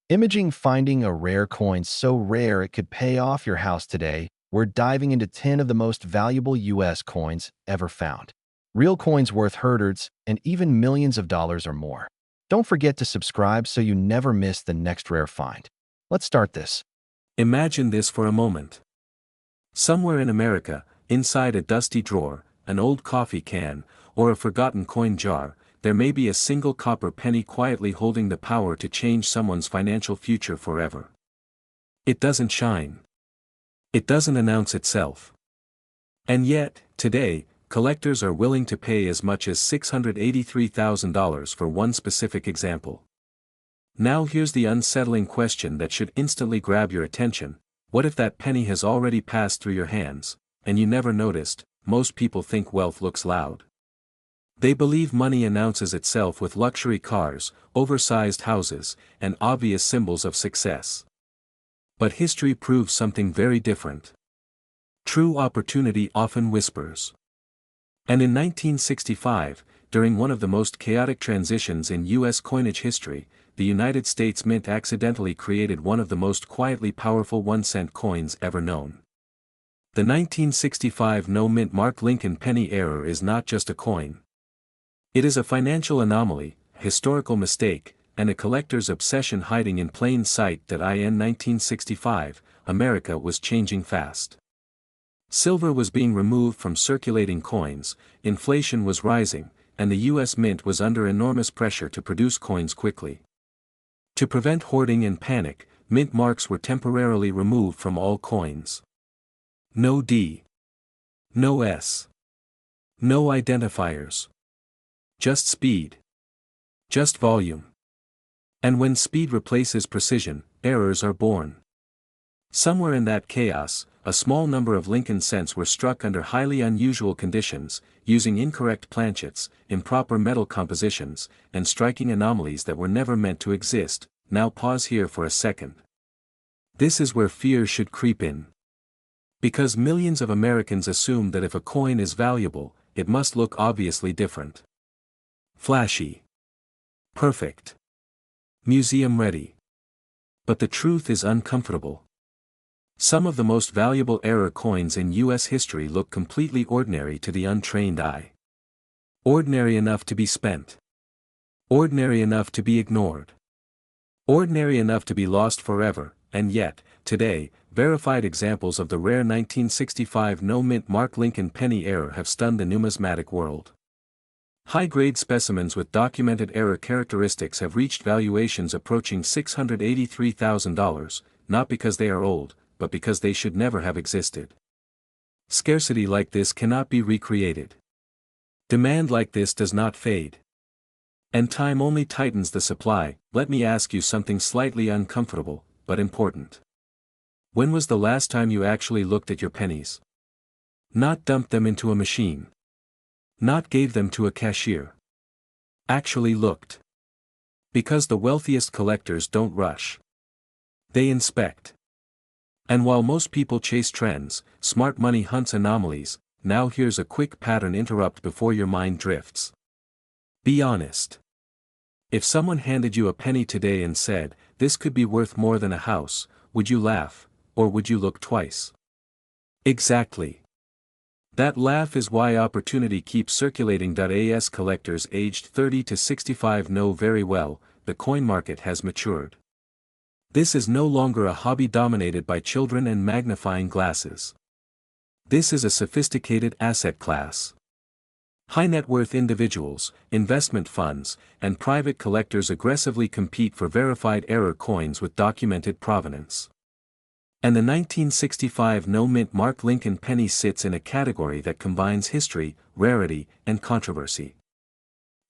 Imaging finding a rare coin so rare it could pay off your house today, we're diving into 10 of the most valuable US coins ever found. Real coins worth hundreds and even millions of dollars or more. Don't forget to subscribe so you never miss the next rare find. Let's start this. Imagine this for a moment. Somewhere in America, inside a dusty drawer, an old coffee can, or a forgotten coin jar, there may be a single copper penny quietly holding the power to change someone's financial future forever. It doesn't shine. It doesn't announce itself. And yet, today, collectors are willing to pay as much as $683,000 for one specific example. Now here's the unsettling question that should instantly grab your attention: what if that penny has already passed through your hands, and you never noticed? Most people think wealth looks loud. They believe money announces itself with luxury cars, oversized houses, and obvious symbols of success. But history proves something very different. True opportunity often whispers. And in 1965, during one of the most chaotic transitions in U.S. coinage history, the United States Mint accidentally created one of the most quietly powerful 1-cent coins ever known. The 1965 no-mint Mark Lincoln penny error is not just a coin. It is a financial anomaly, a historical mistake, and a collector's obsession hiding in plain sight. In 1965, America was changing fast. Silver was being removed from circulating coins, inflation was rising, and the U.S. Mint was under enormous pressure to produce coins quickly. To prevent hoarding and panic, mint marks were temporarily removed from all coins. No D. No S. No identifiers. Just speed. Just volume. And when speed replaces precision, errors are born. Somewhere in that chaos, a small number of Lincoln cents were struck under highly unusual conditions, using incorrect planchets, improper metal compositions, and striking anomalies that were never meant to exist. Now pause here for a second. This is where fear should creep in. Because millions of Americans assume that if a coin is valuable, it must look obviously different. Flashy. Perfect. Museum ready. But the truth is uncomfortable. Some of the most valuable error coins in U.S. history look completely ordinary to the untrained eye. Ordinary enough to be spent. Ordinary enough to be ignored. Ordinary enough to be lost forever, and yet, today, verified examples of the rare 1965 no-mint Mark Lincoln penny error have stunned the numismatic world. High-grade specimens with documented error characteristics have reached valuations approaching $683,000, not because they are old, but because they should never have existed. Scarcity like this cannot be recreated. Demand like this does not fade. And time only tightens the supply. Let me ask you something slightly uncomfortable, but important. When was the last time you actually looked at your pennies? Not dumped them into a machine. Not gave them to a cashier. Actually looked. Because the wealthiest collectors don't rush. They inspect. And while most people chase trends, smart money hunts anomalies. Now here's a quick pattern interrupt before your mind drifts. Be honest. If someone handed you a penny today and said, "This could be worth more than a house," would you laugh, or would you look twice? Exactly. That laugh is why opportunity keeps circulating. As collectors aged 30 to 65 know very well, the coin market has matured. This is no longer a hobby dominated by children and magnifying glasses. This is a sophisticated asset class. High net worth individuals, investment funds, and private collectors aggressively compete for verified error coins with documented provenance. And the 1965 no-mint Mark Lincoln penny sits in a category that combines history, rarity, and controversy.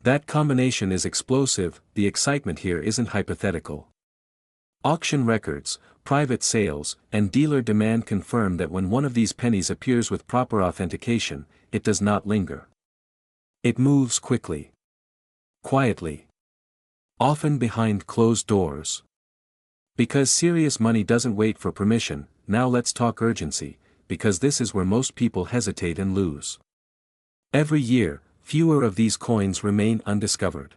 That combination is explosive. The excitement here isn't hypothetical. Auction records, private sales, and dealer demand confirm that when one of these pennies appears with proper authentication, it does not linger. It moves quickly. Quietly. Often behind closed doors. Because serious money doesn't wait for permission. Now let's talk urgency, because this is where most people hesitate and lose. Every year, fewer of these coins remain undiscovered.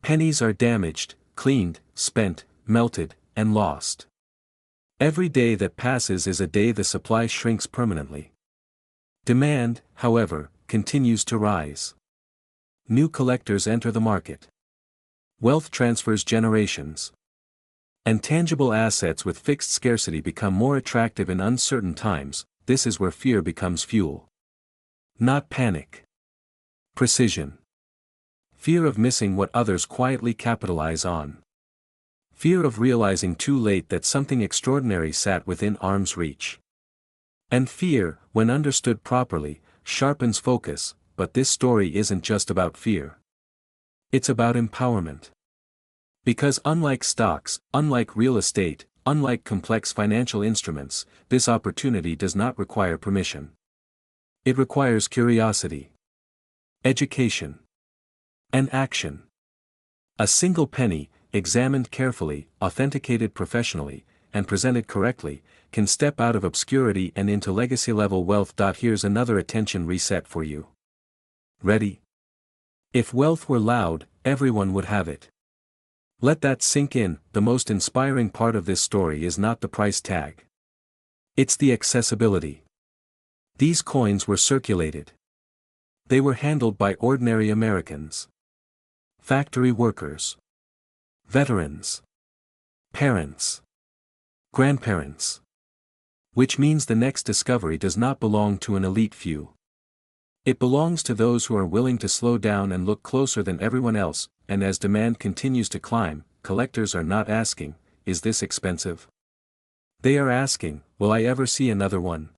Pennies are damaged, cleaned, spent, melted, and lost. Every day that passes is a day the supply shrinks permanently. Demand, however, continues to rise. New collectors enter the market. Wealth transfers generations. And tangible assets with fixed scarcity become more attractive in uncertain times. This is where fear becomes fuel. Not panic. Precision. Fear of missing what others quietly capitalize on. Fear of realizing too late that something extraordinary sat within arm's reach. And fear, when understood properly, sharpens focus, but this story isn't just about fear. It's about empowerment. Because unlike stocks, unlike real estate, unlike complex financial instruments, this opportunity does not require permission. It requires curiosity, education, and action. A single penny, examined carefully, authenticated professionally, and presented correctly, can step out of obscurity and into legacy-level wealth. Here's another attention reset for you. Ready? If wealth were loud, everyone would have it. Let that sink in. The most inspiring part of this story is not the price tag. It's the accessibility. These coins were circulated. They were handled by ordinary Americans. Factory workers. Veterans. Parents. Grandparents. Which means the next discovery does not belong to an elite few. It belongs to those who are willing to slow down and look closer than everyone else, and as demand continues to climb, collectors are not asking, "Is this expensive?" They are asking, "Will I ever see another one?"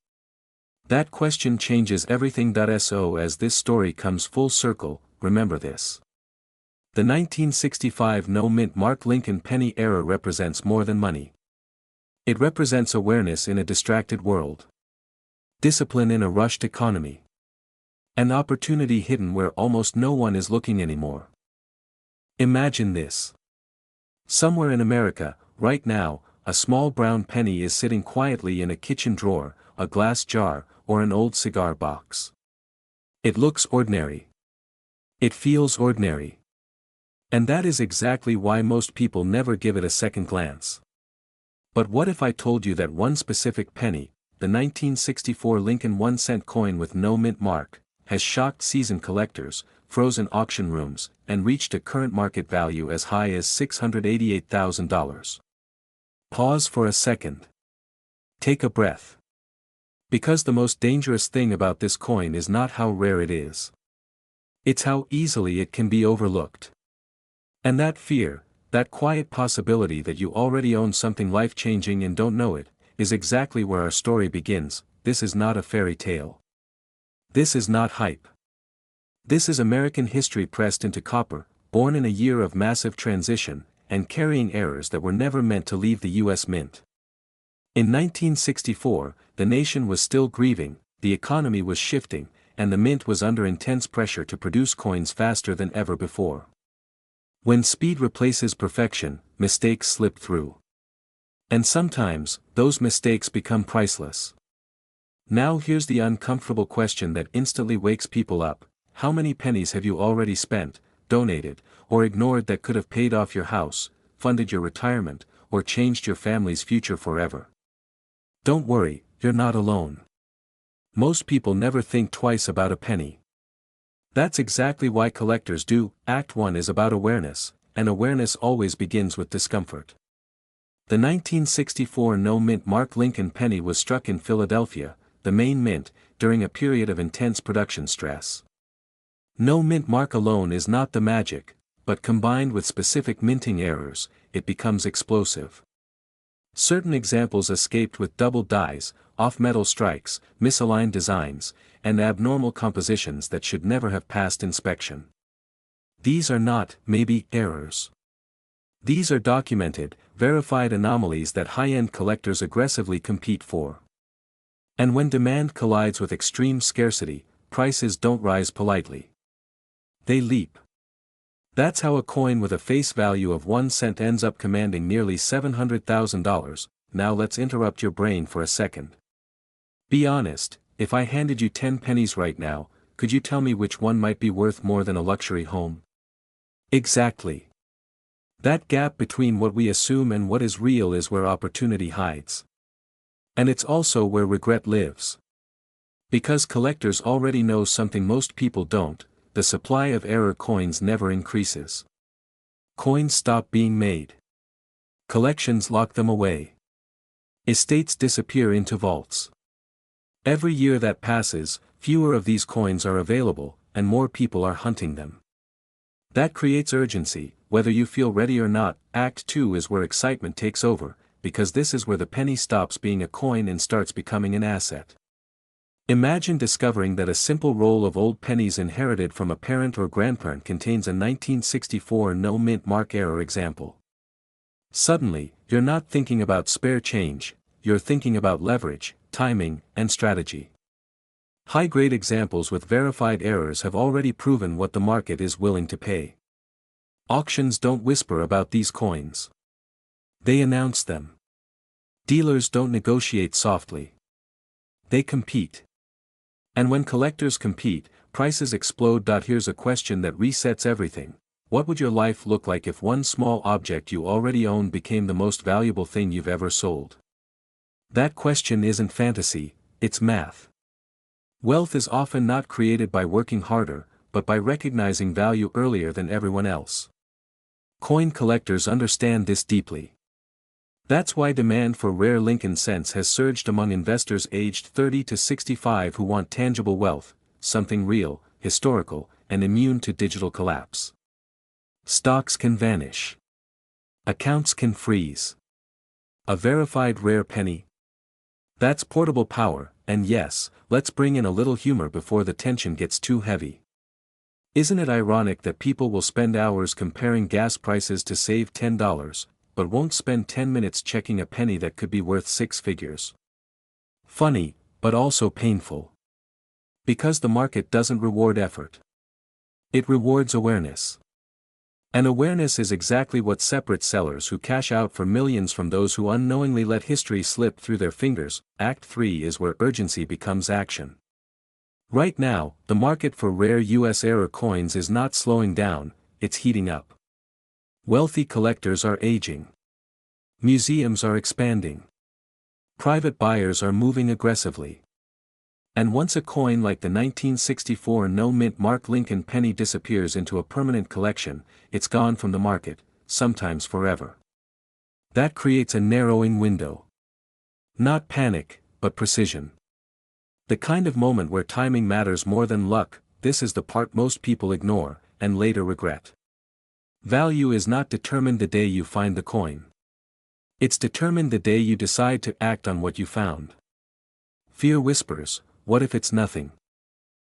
That question changes everything. So as this story comes full circle, remember this. The 1965 no-mint Mark Lincoln penny era represents more than money. It represents awareness in a distracted world. Discipline in a rushed economy. An opportunity hidden where almost no one is looking anymore. Imagine this. Somewhere in America, right now, a small brown penny is sitting quietly in a kitchen drawer, a glass jar, or an old cigar box. It looks ordinary. It feels ordinary. And that is exactly why most people never give it a second glance. But what if I told you that one specific penny, the 1964 Lincoln 1-cent coin with no mint mark, has shocked seasoned collectors, frozen auction rooms, and reached a current market value as high as $688,000? Pause for a second. Take a breath. Because the most dangerous thing about this coin is not how rare it is. It's how easily it can be overlooked. And that fear, that quiet possibility that you already own something life-changing and don't know it, is exactly where our story begins. This is not a fairy tale. This is not hype. This is American history pressed into copper, born in a year of massive transition, and carrying errors that were never meant to leave the U.S. Mint. In 1964, the nation was still grieving, the economy was shifting, and the mint was under intense pressure to produce coins faster than ever before. When speed replaces perfection, mistakes slip through. And sometimes, those mistakes become priceless. Now here's the uncomfortable question that instantly wakes people up: how many pennies have you already spent, donated, or ignored that could have paid off your house, funded your retirement, or changed your family's future forever? Don't worry, you're not alone. Most people never think twice about a penny. That's exactly why collectors do. Act 1 is about awareness, and awareness always begins with discomfort. The 1964 no-mint Mark Lincoln penny was struck in Philadelphia, the main mint, during a period of intense production stress. No-mint mark alone is not the magic, but combined with specific minting errors, it becomes explosive. Certain examples escaped with double dies, off-metal strikes, misaligned designs, and abnormal compositions that should never have passed inspection. These are not, maybe, errors. These are documented, verified anomalies that high-end collectors aggressively compete for. And when demand collides with extreme scarcity, prices don't rise politely. They leap. That's how a coin with a face value of 1 cent ends up commanding nearly $700,000. Now let's interrupt your brain for a second. Be honest, if I handed you 10 pennies right now, could you tell me which one might be worth more than a luxury home? Exactly. That gap between what we assume and what is real is where opportunity hides. And it's also where regret lives. Because collectors already know something most people don't, the supply of error coins never increases. Coins stop being made. Collections lock them away. Estates disappear into vaults. Every year that passes, fewer of these coins are available, and more people are hunting them. That creates urgency, whether you feel ready or not. Act 2 is where excitement takes over, because this is where the penny stops being a coin and starts becoming an asset. Imagine discovering that a simple roll of old pennies inherited from a parent or grandparent contains a 1964 no mint mark error example. Suddenly, you're not thinking about spare change, you're thinking about leverage, timing, and strategy. High-grade examples with verified errors have already proven what the market is willing to pay. Auctions don't whisper about these coins. They announce them. Dealers don't negotiate softly. They compete. And when collectors compete, prices explode. Here's a question that resets everything. What would your life look like if one small object you already own became the most valuable thing you've ever sold? That question isn't fantasy, it's math. Wealth is often not created by working harder, but by recognizing value earlier than everyone else. Coin collectors understand this deeply. That's why demand for rare Lincoln cents has surged among investors aged 30 to 65 who want tangible wealth, something real, historical, and immune to digital collapse. Stocks can vanish. Accounts can freeze. A verified rare penny? That's portable power, and yes, let's bring in a little humor before the tension gets too heavy. Isn't it ironic that people will spend hours comparing gas prices to save $10, but won't spend 10 minutes checking a penny that could be worth 6 figures? Funny, but also painful. Because the market doesn't reward effort. It rewards awareness. And awareness is exactly what separates sellers who cash out for millions from those who unknowingly let history slip through their fingers. Act 3 is where urgency becomes action. Right now, the market for rare US error coins is not slowing down, it's heating up. Wealthy collectors are aging. Museums are expanding. Private buyers are moving aggressively. And once a coin like the 1964 no-mint mark Lincoln penny disappears into a permanent collection, it's gone from the market, sometimes forever. That creates a narrowing window. Not panic, but precision. The kind of moment where timing matters more than luck. This is the part most people ignore, and later regret. Value is not determined the day you find the coin. It's determined the day you decide to act on what you found. Fear whispers, what if it's nothing?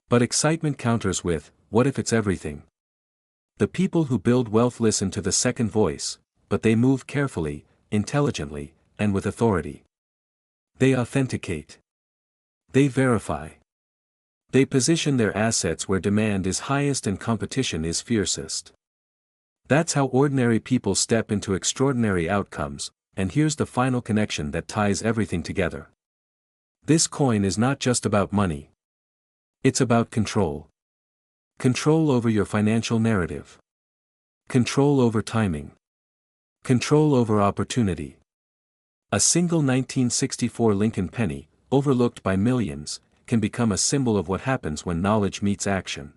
But excitement counters with, what if it's everything? The people who build wealth listen to the second voice, but they move carefully, intelligently, and with authority. They authenticate. They verify. They position their assets where demand is highest and competition is fiercest. That's how ordinary people step into extraordinary outcomes, and here's the final connection that ties everything together. This coin is not just about money. It's about control. Control over your financial narrative. Control over timing. Control over opportunity. A single 1964 Lincoln penny, overlooked by millions, can become a symbol of what happens when knowledge meets action.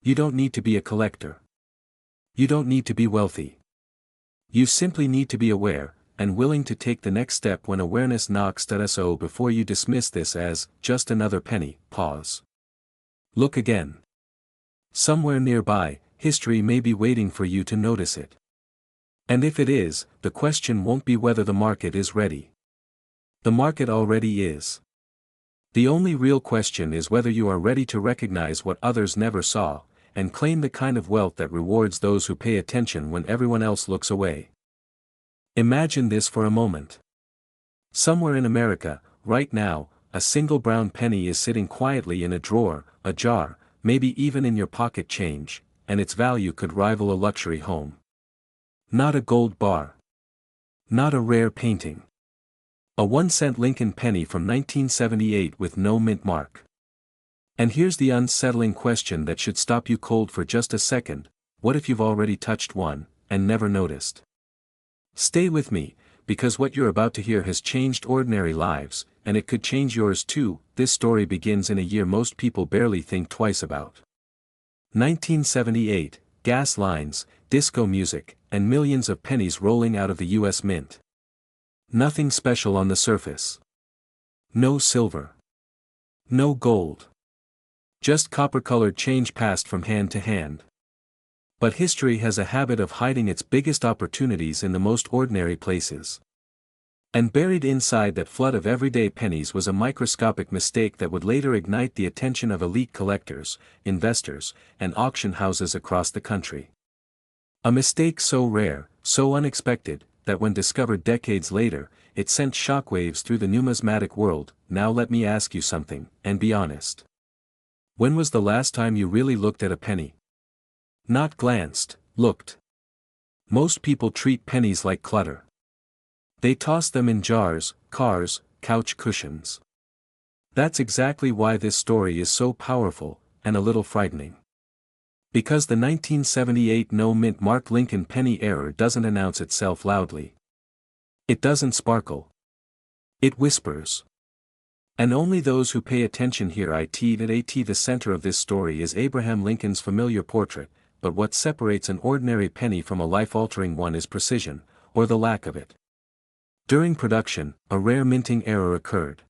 You don't need to be a collector. You don't need to be wealthy. You simply need to be aware, and willing to take the next step when awareness knocks. So before you dismiss this as, just another penny, pause. Look again. Somewhere nearby, history may be waiting for you to notice it. And if it is, the question won't be whether the market is ready. The market already is. The only real question is whether you are ready to recognize what others never saw, and claim the kind of wealth that rewards those who pay attention when everyone else looks away. Imagine this for a moment. Somewhere in America, right now, a single brown penny is sitting quietly in a drawer, a jar, maybe even in your pocket change, and its value could rival a luxury home. Not a gold bar. Not a rare painting. A 1-cent Lincoln penny from 1978 with no mint mark. And here's the unsettling question that should stop you cold for just a second: what if you've already touched one, and never noticed. Stay with me, because what you're about to hear has changed ordinary lives, and it could change yours too. This story begins in a year most people barely think twice about. 1978, gas lines, disco music, and millions of pennies rolling out of the US Mint. Nothing special on the surface. No silver. No gold. Just copper-colored change passed from hand to hand. But history has a habit of hiding its biggest opportunities in the most ordinary places. And buried inside that flood of everyday pennies was a microscopic mistake that would later ignite the attention of elite collectors, investors, and auction houses across the country. A mistake so rare, so unexpected, that when discovered decades later, it sent shockwaves through the numismatic world. Now let me ask you something, and be honest. When was the last time you really looked at a penny? Not glanced, looked. Most people treat pennies like clutter. They toss them in jars, cars, couch cushions. That's exactly why this story is so powerful, and a little frightening. Because the 1978 no-mint Mark Lincoln penny error doesn't announce itself loudly. It doesn't sparkle. It whispers. And only those who pay attention hear it. The center of this story is Abraham Lincoln's familiar portrait, but what separates an ordinary penny from a life-altering one is precision, or the lack of it. During production, a rare minting error occurred.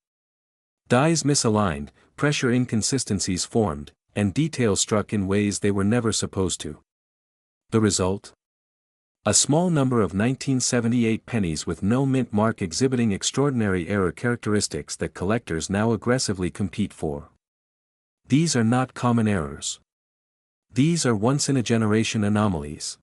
Dies misaligned, pressure inconsistencies formed, and details struck in ways they were never supposed to. The result? A small number of 1978 pennies with no mint mark exhibiting extraordinary error characteristics that collectors now aggressively compete for. These are not common errors. These are once-in-a-generation anomalies.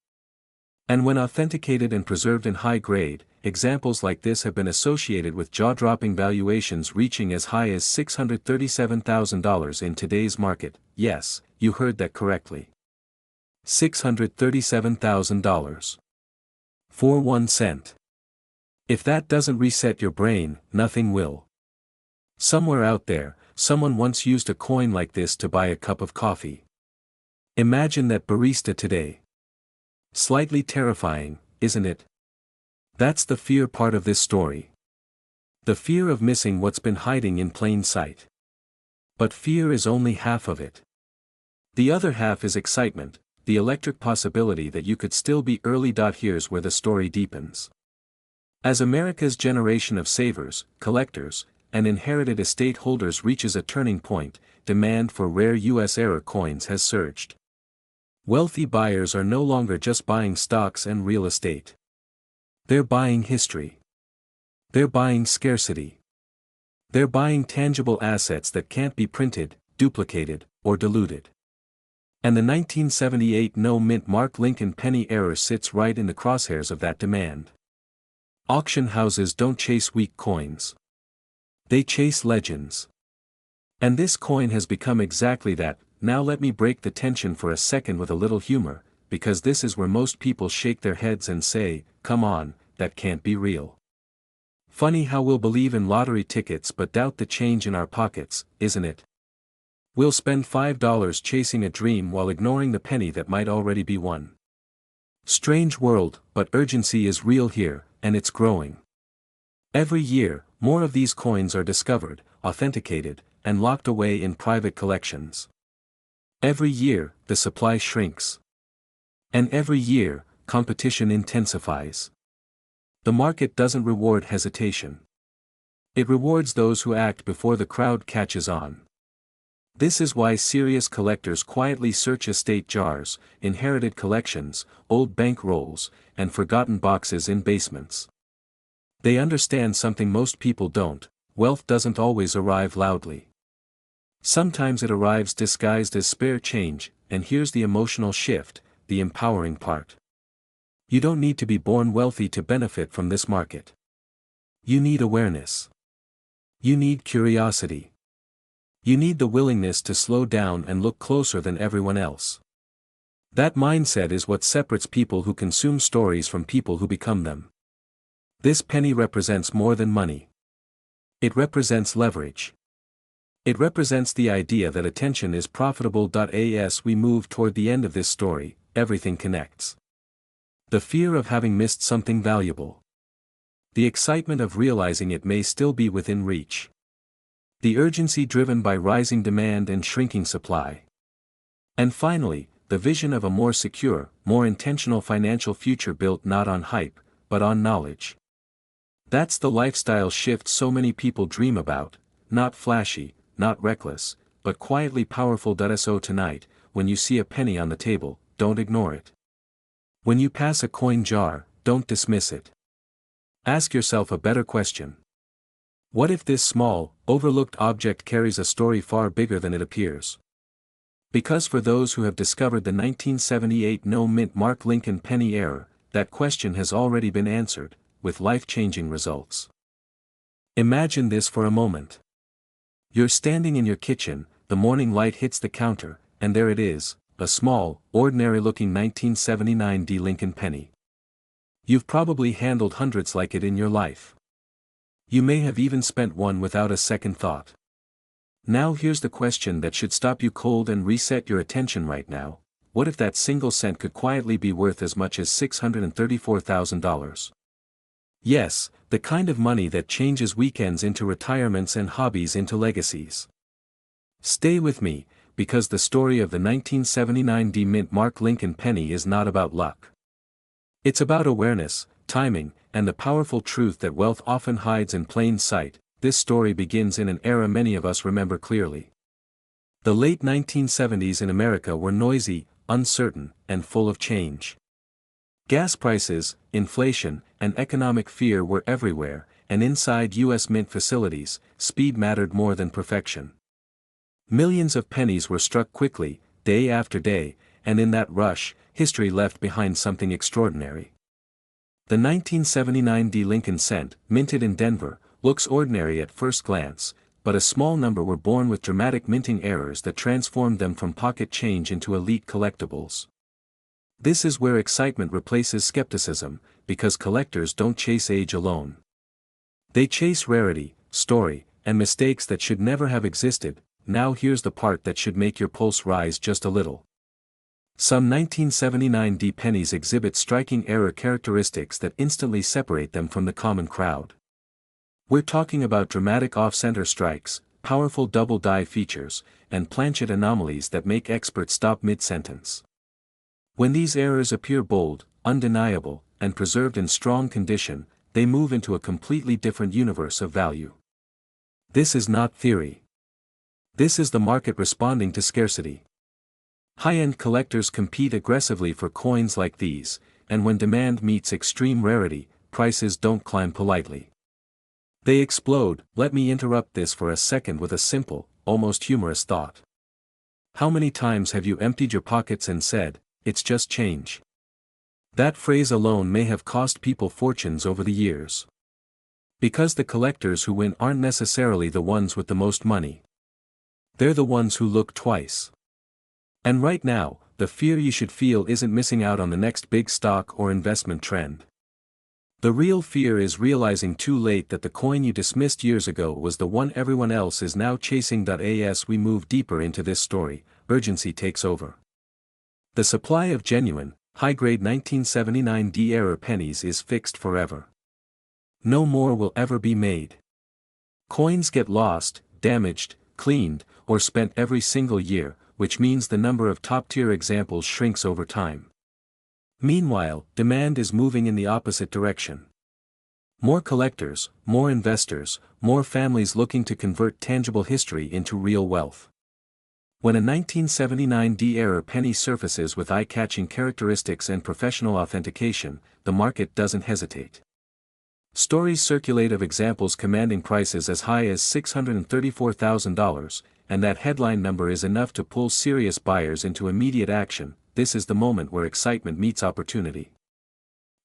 And when authenticated and preserved in high grade, examples like this have been associated with jaw-dropping valuations reaching as high as $637,000 in today's market. Yes, you heard that correctly. $637,000. For 1 cent. If that doesn't reset your brain, nothing will. Somewhere out there, someone once used a coin like this to buy a cup of coffee. Imagine that barista today. Slightly terrifying, isn't it? That's the fear part of this story. The fear of missing what's been hiding in plain sight. But fear is only half of it. The other half is excitement, the electric possibility that you could still be early. Here's where the story deepens. As America's generation of savers, collectors, and inherited estate holders reaches a turning point, demand for rare U.S. era coins has surged. Wealthy buyers are no longer just buying stocks and real estate. They're buying history. They're buying scarcity. They're buying tangible assets that can't be printed, duplicated, or diluted. And the 1978 no-mint Mark Lincoln penny error sits right in the crosshairs of that demand. Auction houses don't chase weak coins. They chase legends. And this coin has become exactly that. Now let me break the tension for a second with a little humor, because this is where most people shake their heads and say, come on, that can't be real. Funny how we'll believe in lottery tickets but doubt the change in our pockets, isn't it? We'll spend $5 chasing a dream while ignoring the penny that might already be won. Strange world, but urgency is real here, and it's growing. Every year, more of these coins are discovered, authenticated, and locked away in private collections. Every year, the supply shrinks. And every year, competition intensifies. The market doesn't reward hesitation. It rewards those who act before the crowd catches on. This is why serious collectors quietly search estate jars, inherited collections, old bank rolls, and forgotten boxes in basements. They understand something most people don't: wealth doesn't always arrive loudly. Sometimes it arrives disguised as spare change, and here's the emotional shift, the empowering part. You don't need to be born wealthy to benefit from this market. You need awareness. You need curiosity. You need the willingness to slow down and look closer than everyone else. That mindset is what separates people who consume stories from people who become them. This penny represents more than money. It represents leverage. It represents the idea that attention is profitable. As we move toward the end of this story, everything connects. The fear of having missed something valuable. The excitement of realizing it may still be within reach. The urgency driven by rising demand and shrinking supply. And finally, the vision of a more secure, more intentional financial future built not on hype, but on knowledge. That's the lifestyle shift so many people dream about, not flashy, not reckless, but quietly powerful. So tonight, when you see a penny on the table, don't ignore it. When you pass a coin jar, don't dismiss it. Ask yourself a better question. What if this small, overlooked object carries a story far bigger than it appears? Because for those who have discovered the 1978 no-mint Mark Lincoln penny error, that question has already been answered, with life-changing results. Imagine this for a moment. You're standing in your kitchen, the morning light hits the counter, and there it is, a small, ordinary-looking 1979 Lincoln penny. You've probably handled hundreds like it in your life. You may have even spent one without a second thought. Now here's the question that should stop you cold and reset your attention right now. What if that single cent could quietly be worth as much as $634,000? Yes, the kind of money that changes weekends into retirements and hobbies into legacies. Stay with me, because the story of the 1979 mint Mark Lincoln penny is not about luck. It's about awareness, timing, and the powerful truth that wealth often hides in plain sight. This story begins in an era many of us remember clearly. The late 1970s in America were noisy, uncertain, and full of change. Gas prices, inflation, and economic fear were everywhere, and inside U.S. mint facilities, speed mattered more than perfection. Millions of pennies were struck quickly, day after day, and in that rush, history left behind something extraordinary. The 1979 Lincoln cent, minted in Denver, looks ordinary at first glance, but a small number were born with dramatic minting errors that transformed them from pocket change into elite collectibles. This is where excitement replaces skepticism, because collectors don't chase age alone. They chase rarity, story, and mistakes that should never have existed. Now here's the part that should make your pulse rise just a little. Some 1979 pennies exhibit striking error characteristics that instantly separate them from the common crowd. We're talking about dramatic off-center strikes, powerful double die features, and planchet anomalies that make experts stop mid-sentence. When these errors appear bold, undeniable, and preserved in strong condition, they move into a completely different universe of value. This is not theory. This is the market responding to scarcity. High-end collectors compete aggressively for coins like these, and when demand meets extreme rarity, prices don't climb politely. They explode. Let me interrupt this for a second with a simple, almost humorous thought. How many times have you emptied your pockets and said, "It's just change"? That phrase alone may have cost people fortunes over the years. Because the collectors who win aren't necessarily the ones with the most money. They're the ones who look twice. And right now, the fear you should feel isn't missing out on the next big stock or investment trend. The real fear is realizing too late that the coin you dismissed years ago was the one everyone else is now chasing. As we move deeper into this story, urgency takes over. The supply of genuine, high-grade 1979 error pennies is fixed forever. No more will ever be made. Coins get lost, damaged, cleaned, or spent every single year, which means the number of top-tier examples shrinks over time. Meanwhile, demand is moving in the opposite direction. More collectors, more investors, more families looking to convert tangible history into real wealth. When a 1979 error penny surfaces with eye-catching characteristics and professional authentication, the market doesn't hesitate. Stories circulate of examples commanding prices as high as $634,000, and that headline number is enough to pull serious buyers into immediate action. This is the moment where excitement meets opportunity.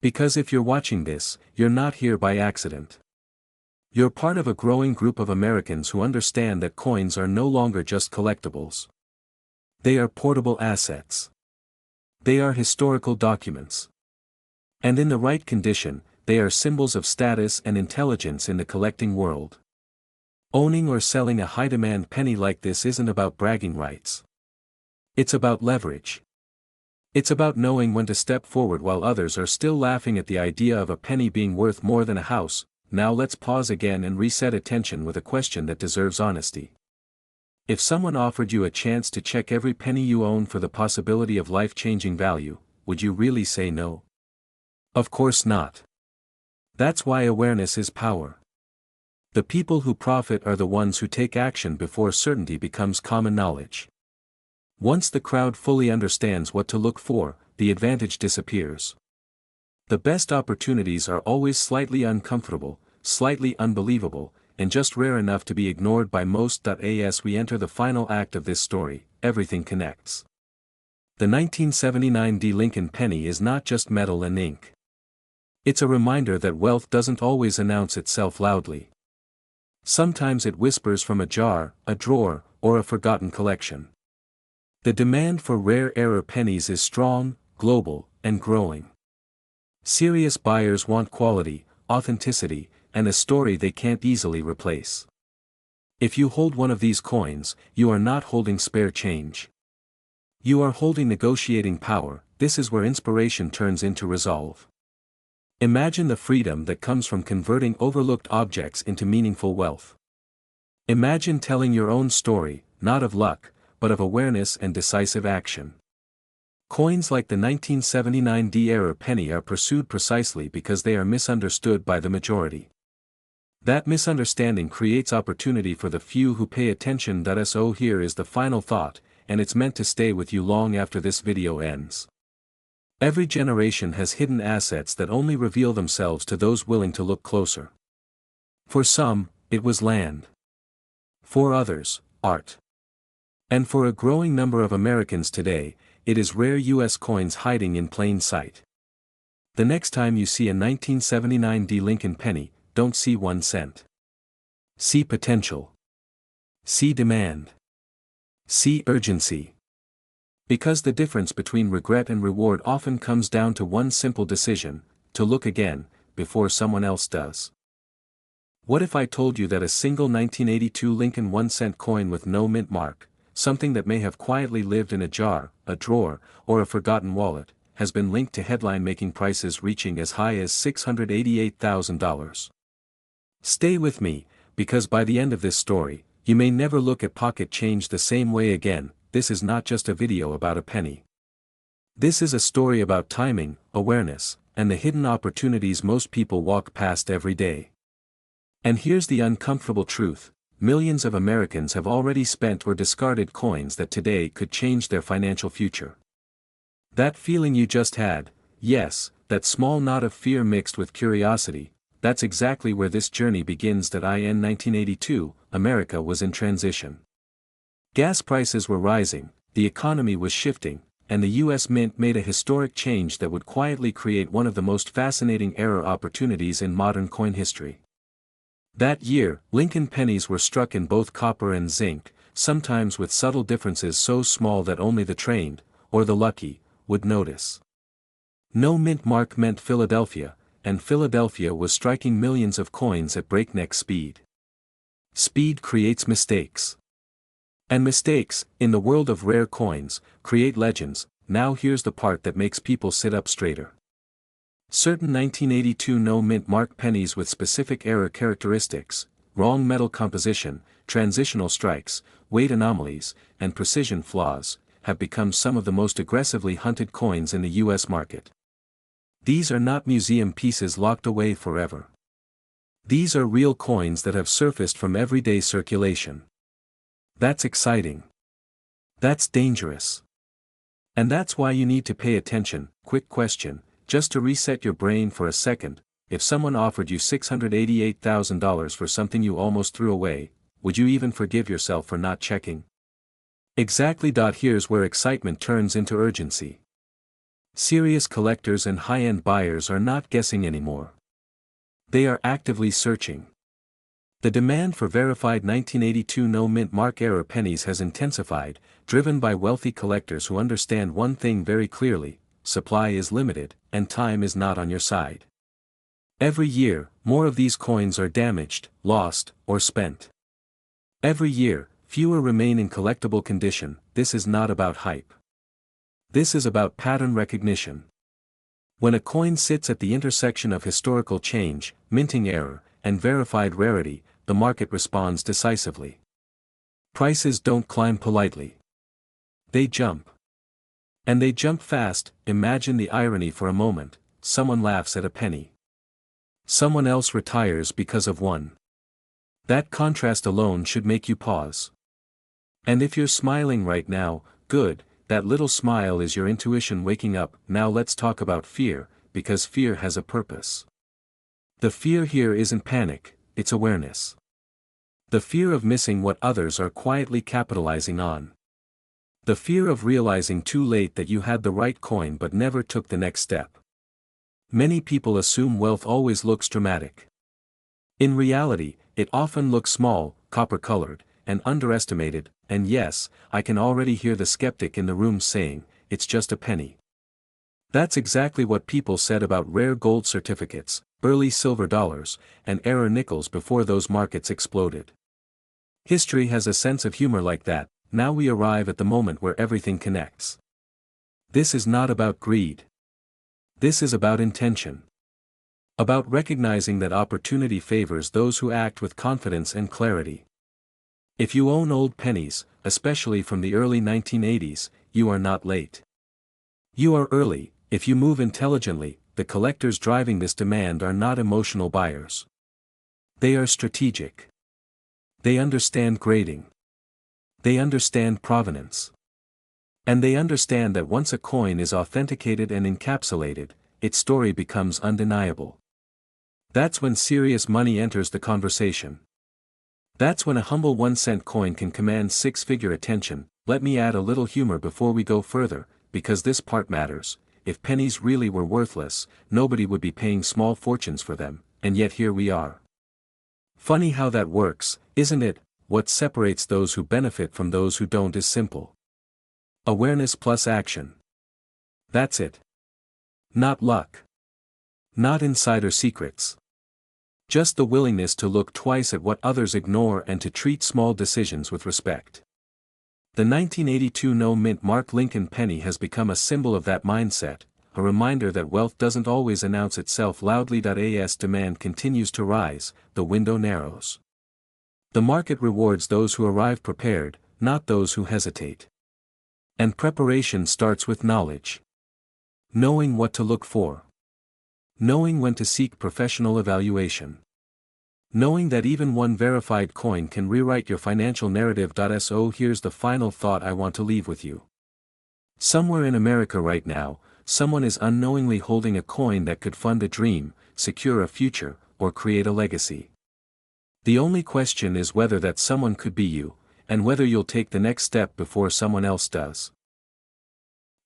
Because if you're watching this, you're not here by accident. You're part of a growing group of Americans who understand that coins are no longer just collectibles. They are portable assets. They are historical documents. And in the right condition, they are symbols of status and intelligence in the collecting world. Owning or selling a high-demand penny like this isn't about bragging rights. It's about leverage. It's about knowing when to step forward while others are still laughing at the idea of a penny being worth more than a house. Now let's pause again and reset attention with a question that deserves honesty. If someone offered you a chance to check every penny you own for the possibility of life-changing value, would you really say no? Of course not. That's why awareness is power. The people who profit are the ones who take action before certainty becomes common knowledge. Once the crowd fully understands what to look for, the advantage disappears. The best opportunities are always slightly uncomfortable, slightly unbelievable, and just rare enough to be ignored by most. As we enter the final act of this story, everything connects. The 1979 D. Lincoln penny is not just metal and ink. It's a reminder that wealth doesn't always announce itself loudly. Sometimes it whispers from a jar, a drawer, or a forgotten collection. The demand for rare error pennies is strong, global, and growing. Serious buyers want quality, authenticity, and a story they can't easily replace. If you hold one of these coins, you are not holding spare change. You are holding negotiating power. This is where inspiration turns into resolve. Imagine the freedom that comes from converting overlooked objects into meaningful wealth. Imagine telling your own story, not of luck, but of awareness and decisive action. Coins like the 1979 D-era penny are pursued precisely because they are misunderstood by the majority. That misunderstanding creates opportunity for the few who pay attention. So here is the final thought, and it's meant to stay with you long after this video ends. Every generation has hidden assets that only reveal themselves to those willing to look closer. For some, it was land. For others, art. And for a growing number of Americans today, it is rare U.S. coins hiding in plain sight. The next time you see a 1979 D. Lincoln penny, don't see 1 cent. See potential. See demand. See urgency. Because the difference between regret and reward often comes down to one simple decision: to look again, before someone else does. What if I told you that a single 1982 Lincoln 1-cent coin with no mint mark, something that may have quietly lived in a jar, a drawer, or a forgotten wallet, has been linked to headline-making prices reaching as high as $688,000? Stay with me, because by the end of this story, you may never look at pocket change the same way again. This is not just a video about a penny. This is a story about timing, awareness, and the hidden opportunities most people walk past every day. And here's the uncomfortable truth: millions of Americans have already spent or discarded coins that today could change their financial future. That feeling you just had, yes, that small knot of fear mixed with curiosity, that's exactly where this journey begins. In 1982, America was in transition. Gas prices were rising, the economy was shifting, and the U.S. Mint made a historic change that would quietly create one of the most fascinating era opportunities in modern coin history. That year, Lincoln pennies were struck in both copper and zinc, sometimes with subtle differences so small that only the trained, or the lucky, would notice. No mint mark meant Philadelphia, and Philadelphia was striking millions of coins at breakneck speed. Speed creates mistakes. And mistakes, in the world of rare coins, create legends. Now here's the part that makes people sit up straighter. Certain 1982 no-mint mark pennies with specific error characteristics, wrong metal composition, transitional strikes, weight anomalies, and precision flaws, have become some of the most aggressively hunted coins in the U.S. market. These are not museum pieces locked away forever. These are real coins that have surfaced from everyday circulation. That's exciting. That's dangerous. And that's why you need to pay attention. Quick question, just to reset your brain for a second: if someone offered you $688,000 for something you almost threw away, would you even forgive yourself for not checking? Exactly. Here's where excitement turns into urgency. Serious collectors and high-end buyers are not guessing anymore. They are actively searching. The demand for verified 1982 no-mint mark era pennies has intensified, driven by wealthy collectors who understand one thing very clearly: supply is limited, and time is not on your side. Every year, more of these coins are damaged, lost, or spent. Every year, fewer remain in collectible condition. This is not about hype. This is about pattern recognition. When a coin sits at the intersection of historical change, minting error, and verified rarity, the market responds decisively. Prices don't climb politely. They jump. And they jump fast. Imagine the irony for a moment: someone laughs at a penny. Someone else retires because of one. That contrast alone should make you pause. And if you're smiling right now, good, that little smile is your intuition waking up. Now let's talk about fear, because fear has a purpose. The fear here isn't panic, it's awareness. The fear of missing what others are quietly capitalizing on. The fear of realizing too late that you had the right coin but never took the next step. Many people assume wealth always looks dramatic. In reality, it often looks small, copper-colored, and underestimated, and yes, I can already hear the skeptic in the room saying, "It's just a penny." That's exactly what people said about rare gold certificates, early silver dollars, and error nickels before those markets exploded. History has a sense of humor like that. Now we arrive at the moment where everything connects. This is not about greed. This is about intention. About recognizing that opportunity favors those who act with confidence and clarity. If you own old pennies, especially from the early 1980s, you are not late. You are early. If you move intelligently, the collectors driving this demand are not emotional buyers. They are strategic. They understand grading. They understand provenance. And they understand that once a coin is authenticated and encapsulated, its story becomes undeniable. That's when serious money enters the conversation. That's when a humble 1-cent coin can command six-figure attention. Let me add a little humor before we go further, because this part matters. If pennies really were worthless, nobody would be paying small fortunes for them, and yet here we are. Funny how that works, isn't it? What separates those who benefit from those who don't is simple. Awareness plus action. That's it. Not luck. Not insider secrets. Just the willingness to look twice at what others ignore and to treat small decisions with respect. The 1982 no-mint Mark Lincoln penny has become a symbol of that mindset, a reminder that wealth doesn't always announce itself loudly. As demand continues to rise, the window narrows. The market rewards those who arrive prepared, not those who hesitate. And preparation starts with knowledge. Knowing what to look for. Knowing when to seek professional evaluation. Knowing that even one verified coin can rewrite your financial narrative. So here's the final thought I want to leave with you. Somewhere in America right now, someone is unknowingly holding a coin that could fund a dream, secure a future, or create a legacy. The only question is whether that someone could be you, and whether you'll take the next step before someone else does.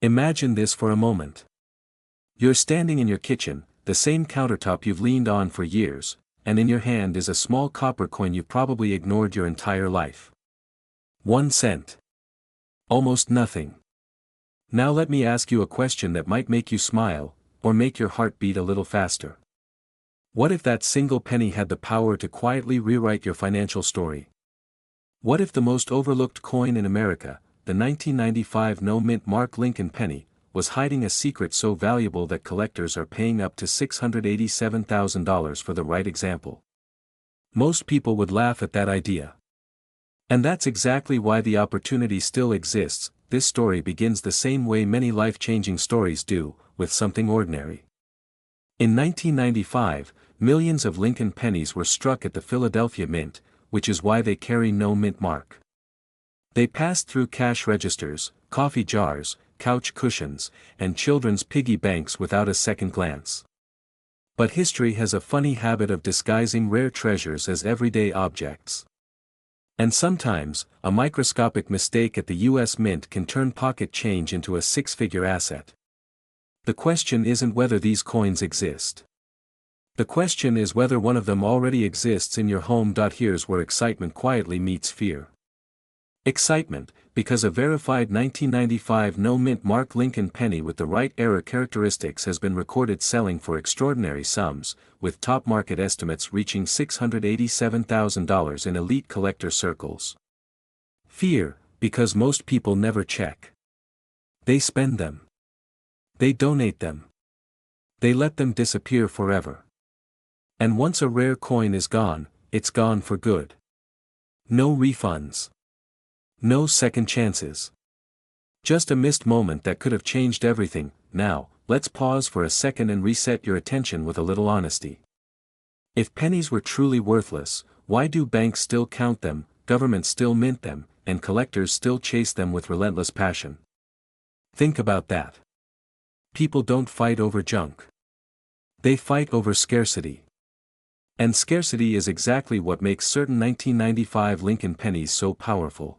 Imagine this for a moment. You're standing in your kitchen, the same countertop you've leaned on for years, and in your hand is a small copper coin you've probably ignored your entire life. 1 cent. Almost nothing. Now let me ask you a question that might make you smile, or make your heart beat a little faster. What if that single penny had the power to quietly rewrite your financial story? What if the most overlooked coin in America, the 1995 no-mint Mark Lincoln penny, was hiding a secret so valuable that collectors are paying up to $687,000 for the right example? Most people would laugh at that idea. And that's exactly why the opportunity still exists. This story begins the same way many life-changing stories do, with something ordinary. In 1995, millions of Lincoln pennies were struck at the Philadelphia Mint, which is why they carry no mint mark. They passed through cash registers, coffee jars, couch cushions, and children's piggy banks without a second glance. But history has a funny habit of disguising rare treasures as everyday objects. And sometimes, a microscopic mistake at the U.S. Mint can turn pocket change into a six-figure asset. The question isn't whether these coins exist. The question is whether one of them already exists in your home. Here's where excitement quietly meets fear. Excitement, because a verified 1995 no-mint Mark Lincoln penny with the right error characteristics has been recorded selling for extraordinary sums, with top market estimates reaching $687,000 in elite collector circles. Fear, because most people never check. They spend them. They donate them. They let them disappear forever. And once a rare coin is gone, it's gone for good. No refunds. No second chances. Just a missed moment that could have changed everything. Now, let's pause for a second and reset your attention with a little honesty. If pennies were truly worthless, why do banks still count them, governments still mint them, and collectors still chase them with relentless passion? Think about that. People don't fight over junk. They fight over scarcity. And scarcity is exactly what makes certain 1995 Lincoln pennies so powerful.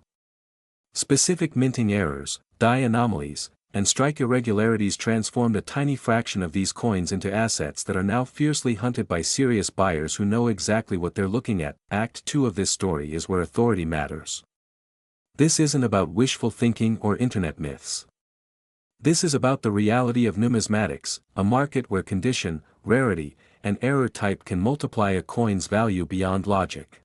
Specific minting errors, die anomalies, and strike irregularities transformed a tiny fraction of these coins into assets that are now fiercely hunted by serious buyers who know exactly what they're looking at. Act 2 of this story is where authority matters. This isn't about wishful thinking or internet myths. This is about the reality of numismatics, a market where condition, rarity, and error type can multiply a coin's value beyond logic.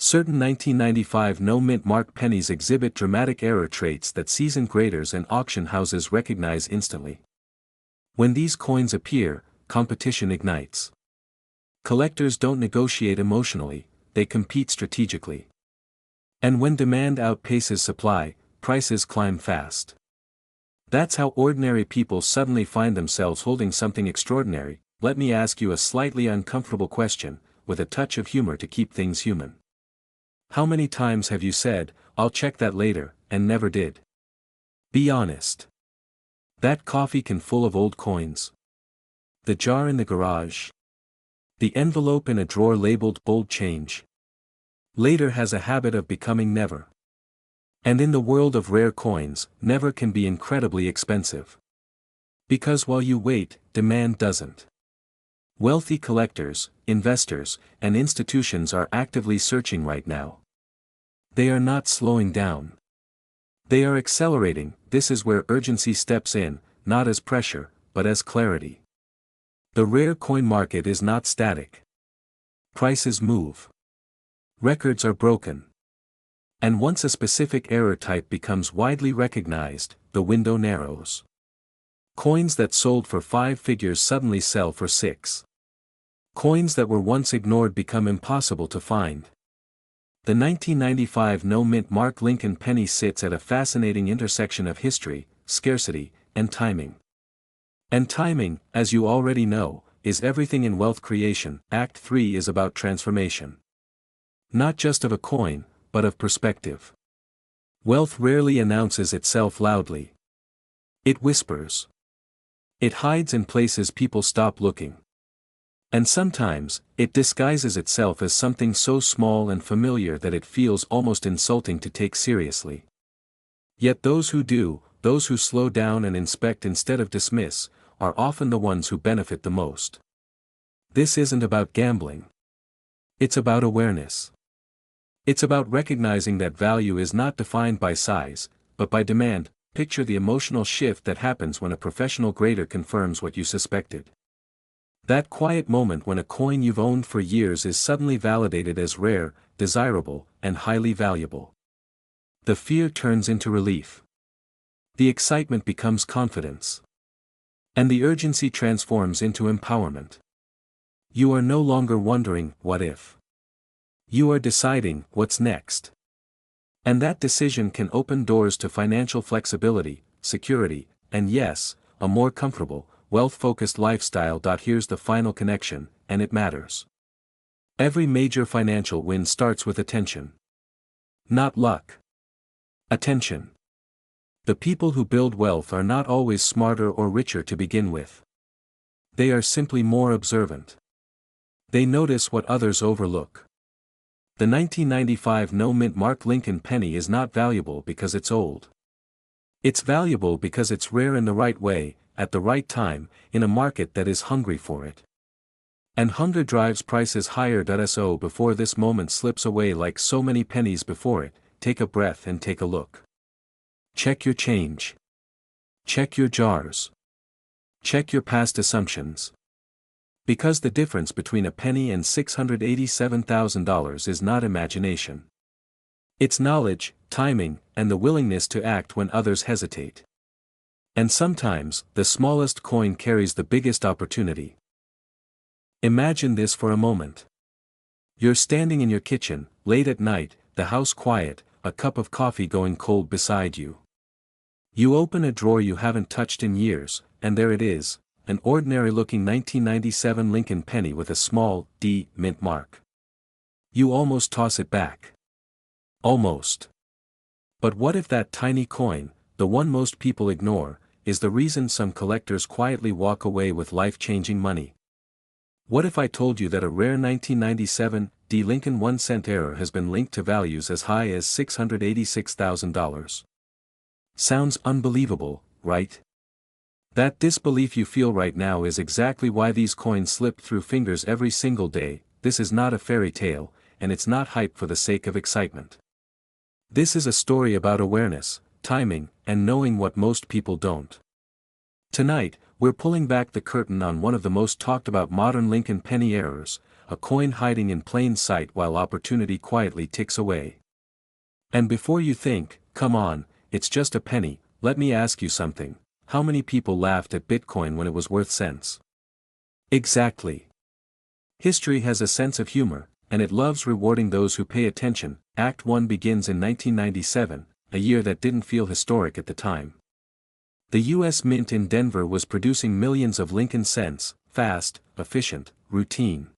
Certain 1995 no-mint mark pennies exhibit dramatic error traits that seasoned graders and auction houses recognize instantly. When these coins appear, competition ignites. Collectors don't negotiate emotionally, they compete strategically. And when demand outpaces supply, prices climb fast. That's how ordinary people suddenly find themselves holding something extraordinary. Let me ask you a slightly uncomfortable question, with a touch of humor to keep things human. How many times have you said, "I'll check that later," and never did? Be honest. That coffee can full of old coins. The jar in the garage. The envelope in a drawer labeled "bold change." Later has a habit of becoming never. And in the world of rare coins, never can be incredibly expensive. Because while you wait, demand doesn't. Wealthy collectors, investors, and institutions are actively searching right now. They are not slowing down. They are accelerating. This is where urgency steps in, not as pressure, but as clarity. The rare coin market is not static. Prices move. Records are broken. And once a specific error type becomes widely recognized, the window narrows. Coins that sold for 5 figures suddenly sell for 6. Coins that were once ignored become impossible to find. The 1995 no-mint mark Lincoln penny sits at a fascinating intersection of history, scarcity, and timing. And timing, as you already know, is everything in wealth creation. Act 3 is about transformation. Not just of a coin, but of perspective. Wealth rarely announces itself loudly. It whispers. It hides in places people stop looking. And sometimes, it disguises itself as something so small and familiar that it feels almost insulting to take seriously. Yet those who do, those who slow down and inspect instead of dismiss, are often the ones who benefit the most. This isn't about gambling. It's about awareness. It's about recognizing that value is not defined by size, but by demand. Picture the emotional shift that happens when a professional grader confirms what you suspected. That quiet moment when a coin you've owned for years is suddenly validated as rare, desirable, and highly valuable. The fear turns into relief. The excitement becomes confidence. And the urgency transforms into empowerment. You are no longer wondering, "What if?" You are deciding, "What's next?" And that decision can open doors to financial flexibility, security, and yes, a more comfortable, wealth-focused lifestyle. Here's the final connection, and it matters. Every major financial win starts with attention. Not luck. Attention. The people who build wealth are not always smarter or richer to begin with. They are simply more observant. They notice what others overlook. The 1995 no-mint mark Lincoln penny is not valuable because it's old. It's valuable because it's rare in the right way, at the right time, in a market that is hungry for it. And hunger drives prices higher. So before this moment slips away like so many pennies before it, take a breath and take a look. Check your change. Check your jars. Check your past assumptions. Because the difference between a penny and $687,000 is not imagination. It's knowledge, timing, and the willingness to act when others hesitate. And sometimes, the smallest coin carries the biggest opportunity. Imagine this for a moment. You're standing in your kitchen, late at night, the house quiet, a cup of coffee going cold beside you. You open a drawer you haven't touched in years, and there it is, an ordinary-looking 1997 Lincoln penny with a small D mint mark. You almost toss it back. Almost. But what if that tiny coin, the one most people ignore, is the reason some collectors quietly walk away with life-changing money? What if I told you that a rare 1997 D Lincoln 1-cent error has been linked to values as high as $686,000? Sounds unbelievable, right? That disbelief you feel right now is exactly why these coins slip through fingers every single day. This is not a fairy tale, and it's not hype for the sake of excitement. This is a story about awareness, timing, and knowing what most people don't. Tonight, we're pulling back the curtain on one of the most talked about modern Lincoln penny errors, a coin hiding in plain sight while opportunity quietly ticks away. And before you think, come on, it's just a penny, let me ask you something. How many people laughed at Bitcoin when it was worth cents? Exactly. History has a sense of humor, and it loves rewarding those who pay attention. Act 1 begins in 1997, a year that didn't feel historic at the time. The U.S. Mint in Denver was producing millions of Lincoln cents, fast, efficient, routine.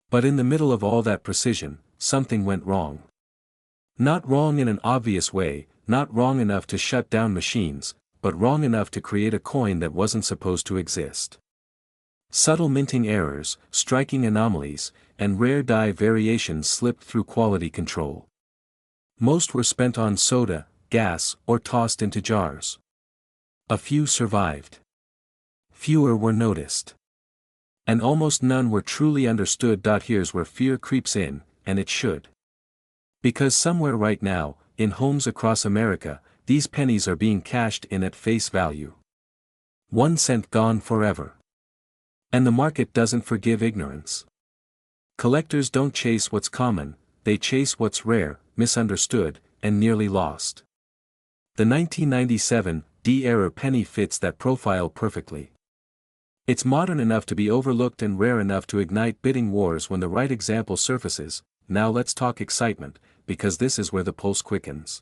But in the middle of all that precision, something went wrong. Not wrong in an obvious way, not wrong enough to shut down machines, but wrong enough to create a coin that wasn't supposed to exist. Subtle minting errors, striking anomalies, and rare die variations slipped through quality control. Most were spent on soda, gas, or tossed into jars. A few survived. Fewer were noticed. And almost none were truly understood. Here's where fear creeps in, and it should. Because somewhere right now, in homes across America, these pennies are being cashed in at face value. 1 cent gone forever. And the market doesn't forgive ignorance. Collectors don't chase what's common, they chase what's rare, misunderstood, and nearly lost. The 1997 D-era penny fits that profile perfectly. It's modern enough to be overlooked and rare enough to ignite bidding wars when the right example surfaces. Now let's talk excitement, because this is where the pulse quickens.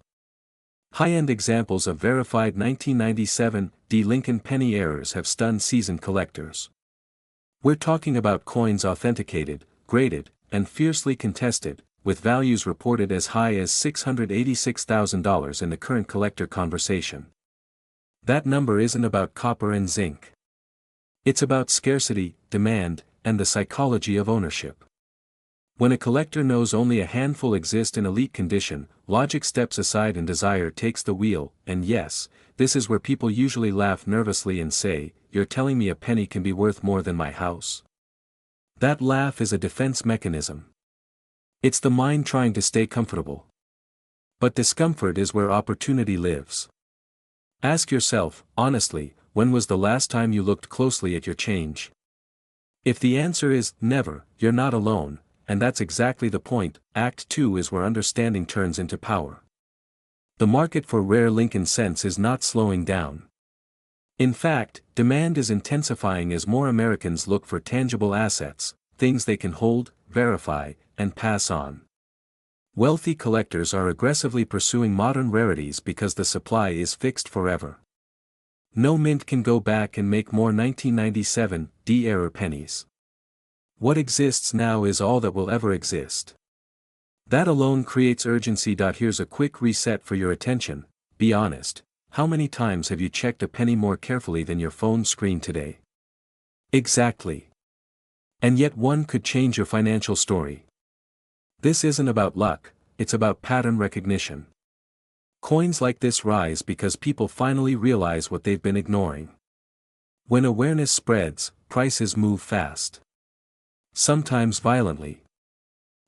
High-end examples of verified 1997 D Lincoln penny errors have stunned seasoned collectors. We're talking about coins authenticated, graded, and fiercely contested, with values reported as high as $686,000 in the current collector conversation. That number isn't about copper and zinc. It's about scarcity, demand, and the psychology of ownership. When a collector knows only a handful exist in elite condition, logic steps aside and desire takes the wheel, and yes, this is where people usually laugh nervously and say, "You're telling me a penny can be worth more than my house?" That laugh is a defense mechanism. It's the mind trying to stay comfortable. But discomfort is where opportunity lives. Ask yourself, honestly, when was the last time you looked closely at your change? If the answer is, never, you're not alone, and that's exactly the point. Act 2 is where understanding turns into power. The market for rare Lincoln cents is not slowing down. In fact, demand is intensifying as more Americans look for tangible assets, things they can hold, verify, and pass on. Wealthy collectors are aggressively pursuing modern rarities because the supply is fixed forever. No mint can go back and make more 1997 D-era pennies. What exists now is all that will ever exist. That alone creates urgency. Here's a quick reset for your attention. Be honest, how many times have you checked a penny more carefully than your phone screen today? Exactly. And yet one could change your financial story. This isn't about luck, it's about pattern recognition. Coins like this rise because people finally realize what they've been ignoring. When awareness spreads, prices move fast. Sometimes violently.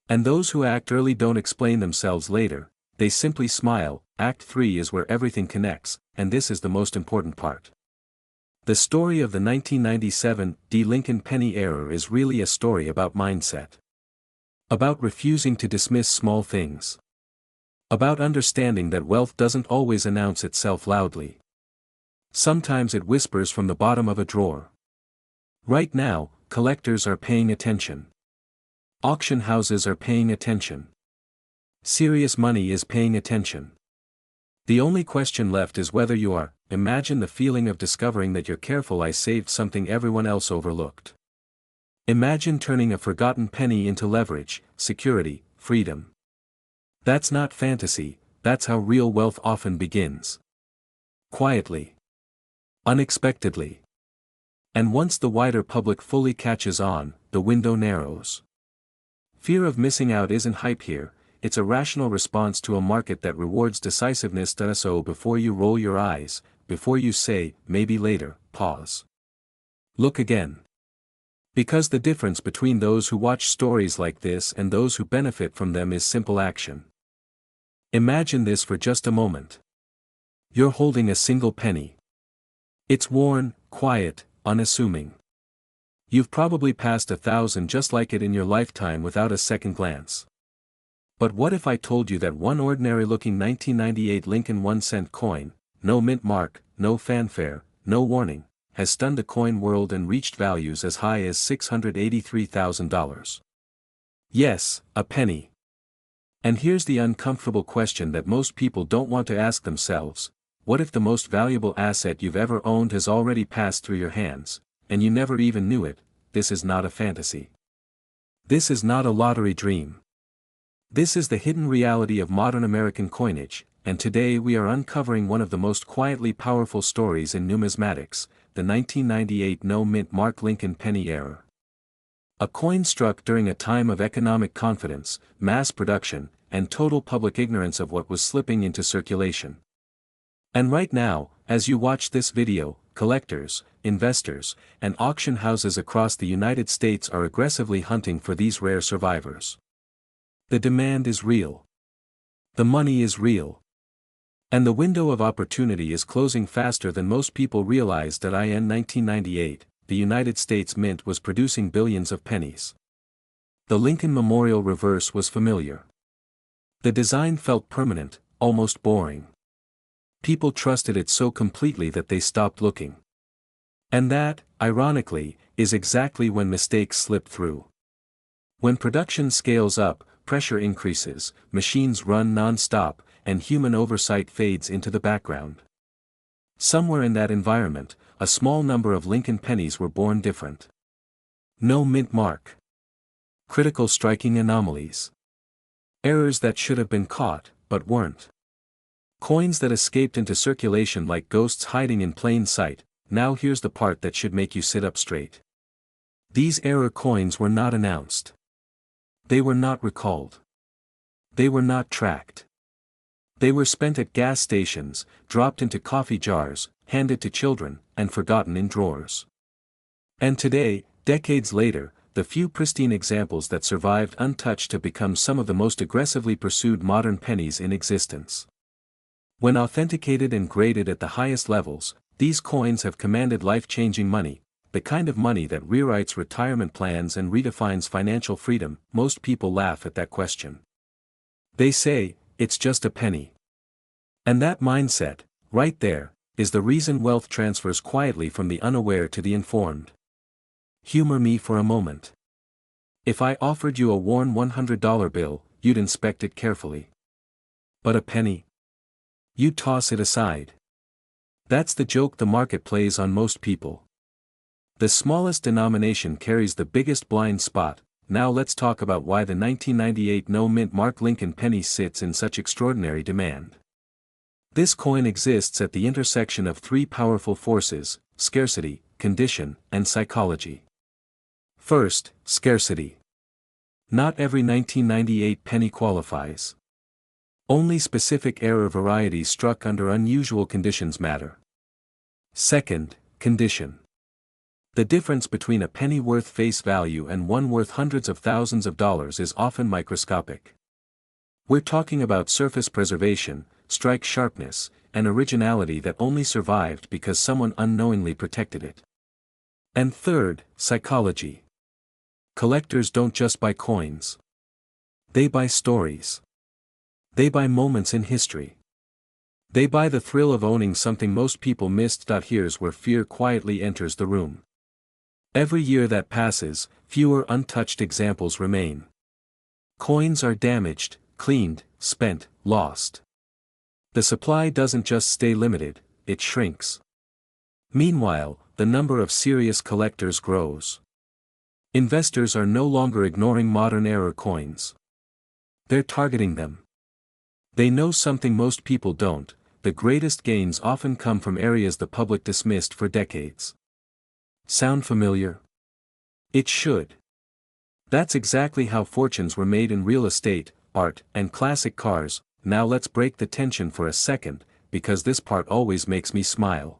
And those who act early don't explain themselves later, they simply smile. Act 3 is where everything connects, and this is the most important part. The story of the 1997 D Lincoln penny error is really a story about mindset. About refusing to dismiss small things. About understanding that wealth doesn't always announce itself loudly. Sometimes it whispers from the bottom of a drawer. Right now, collectors are paying attention. Auction houses are paying attention. Serious money is paying attention. The only question left is whether you are. Imagine the feeling of discovering that you're careful I saved something everyone else overlooked. Imagine turning a forgotten penny into leverage, security, freedom. That's not fantasy, that's how real wealth often begins. Quietly. Unexpectedly. And once the wider public fully catches on, the window narrows. Fear of missing out isn't hype here, it's a rational response to a market that rewards decisiveness. So before you roll your eyes, before you say, maybe later, pause. Look again. Because the difference between those who watch stories like this and those who benefit from them is simple action. Imagine this for just a moment. You're holding a single penny. It's worn, quiet, unassuming. You've probably passed 1,000 just like it in your lifetime without a second glance. But what if I told you that one ordinary-looking 1998 Lincoln 1-cent coin, no mint mark, no fanfare, no warning, has stunned the coin world and reached values as high as $683,000? Yes, a penny. And here's the uncomfortable question that most people don't want to ask themselves: what if the most valuable asset you've ever owned has already passed through your hands, and you never even knew it? This is not a fantasy. This is not a lottery dream. This is the hidden reality of modern American coinage, and today we are uncovering one of the most quietly powerful stories in numismatics, the 1998 no-mint mark Lincoln penny era. A coin struck during a time of economic confidence, mass production, and total public ignorance of what was slipping into circulation. And right now, as you watch this video, collectors, investors, and auction houses across the United States are aggressively hunting for these rare survivors. The demand is real. The money is real. And the window of opportunity is closing faster than most people realize. In 1998, the United States Mint was producing billions of pennies. The Lincoln Memorial reverse was familiar. The design felt permanent, almost boring. People trusted it so completely that they stopped looking. And that, ironically, is exactly when mistakes slip through. When production scales up, pressure increases, machines run non-stop, and human oversight fades into the background. Somewhere in that environment, a small number of Lincoln pennies were born different. No mint mark. Critical striking anomalies. Errors that should have been caught, but weren't. Coins that escaped into circulation like ghosts hiding in plain sight. Now here's the part that should make you sit up straight. These error coins were not announced. They were not recalled. They were not tracked. They were spent at gas stations, dropped into coffee jars, handed to children, and forgotten in drawers. And today, decades later, the few pristine examples that survived untouched have become some of the most aggressively pursued modern pennies in existence. When authenticated and graded at the highest levels, these coins have commanded life-changing money, the kind of money that rewrites retirement plans and redefines financial freedom. Most people laugh at that question. They say, it's just a penny. And that mindset, right there, is the reason wealth transfers quietly from the unaware to the informed. Humor me for a moment. If I offered you a worn $100 bill, you'd inspect it carefully. But a penny? You'd toss it aside. That's the joke the market plays on most people. The smallest denomination carries the biggest blind spot. Now let's talk about why the 1998 no-mint mark Lincoln penny sits in such extraordinary demand. This coin exists at the intersection of three powerful forces: scarcity, condition, and psychology. First, scarcity. Not every 1998 penny qualifies. Only specific error varieties struck under unusual conditions matter. Second, condition. The difference between a penny worth face value and one worth hundreds of thousands of dollars is often microscopic. We're talking about surface preservation, strike sharpness, and originality that only survived because someone unknowingly protected it. And third, psychology. Collectors don't just buy coins. They buy stories. They buy moments in history. They buy the thrill of owning something most people missed. Here's where fear quietly enters the room. Every year that passes, fewer untouched examples remain. Coins are damaged, cleaned, spent, lost. The supply doesn't just stay limited, it shrinks. Meanwhile, the number of serious collectors grows. Investors are no longer ignoring modern-era coins. They're targeting them. They know something most people don't: the greatest gains often come from areas the public dismissed for decades. Sound familiar? It should. That's exactly how fortunes were made in real estate, art, and classic cars. Now let's break the tension for a second, because this part always makes me smile.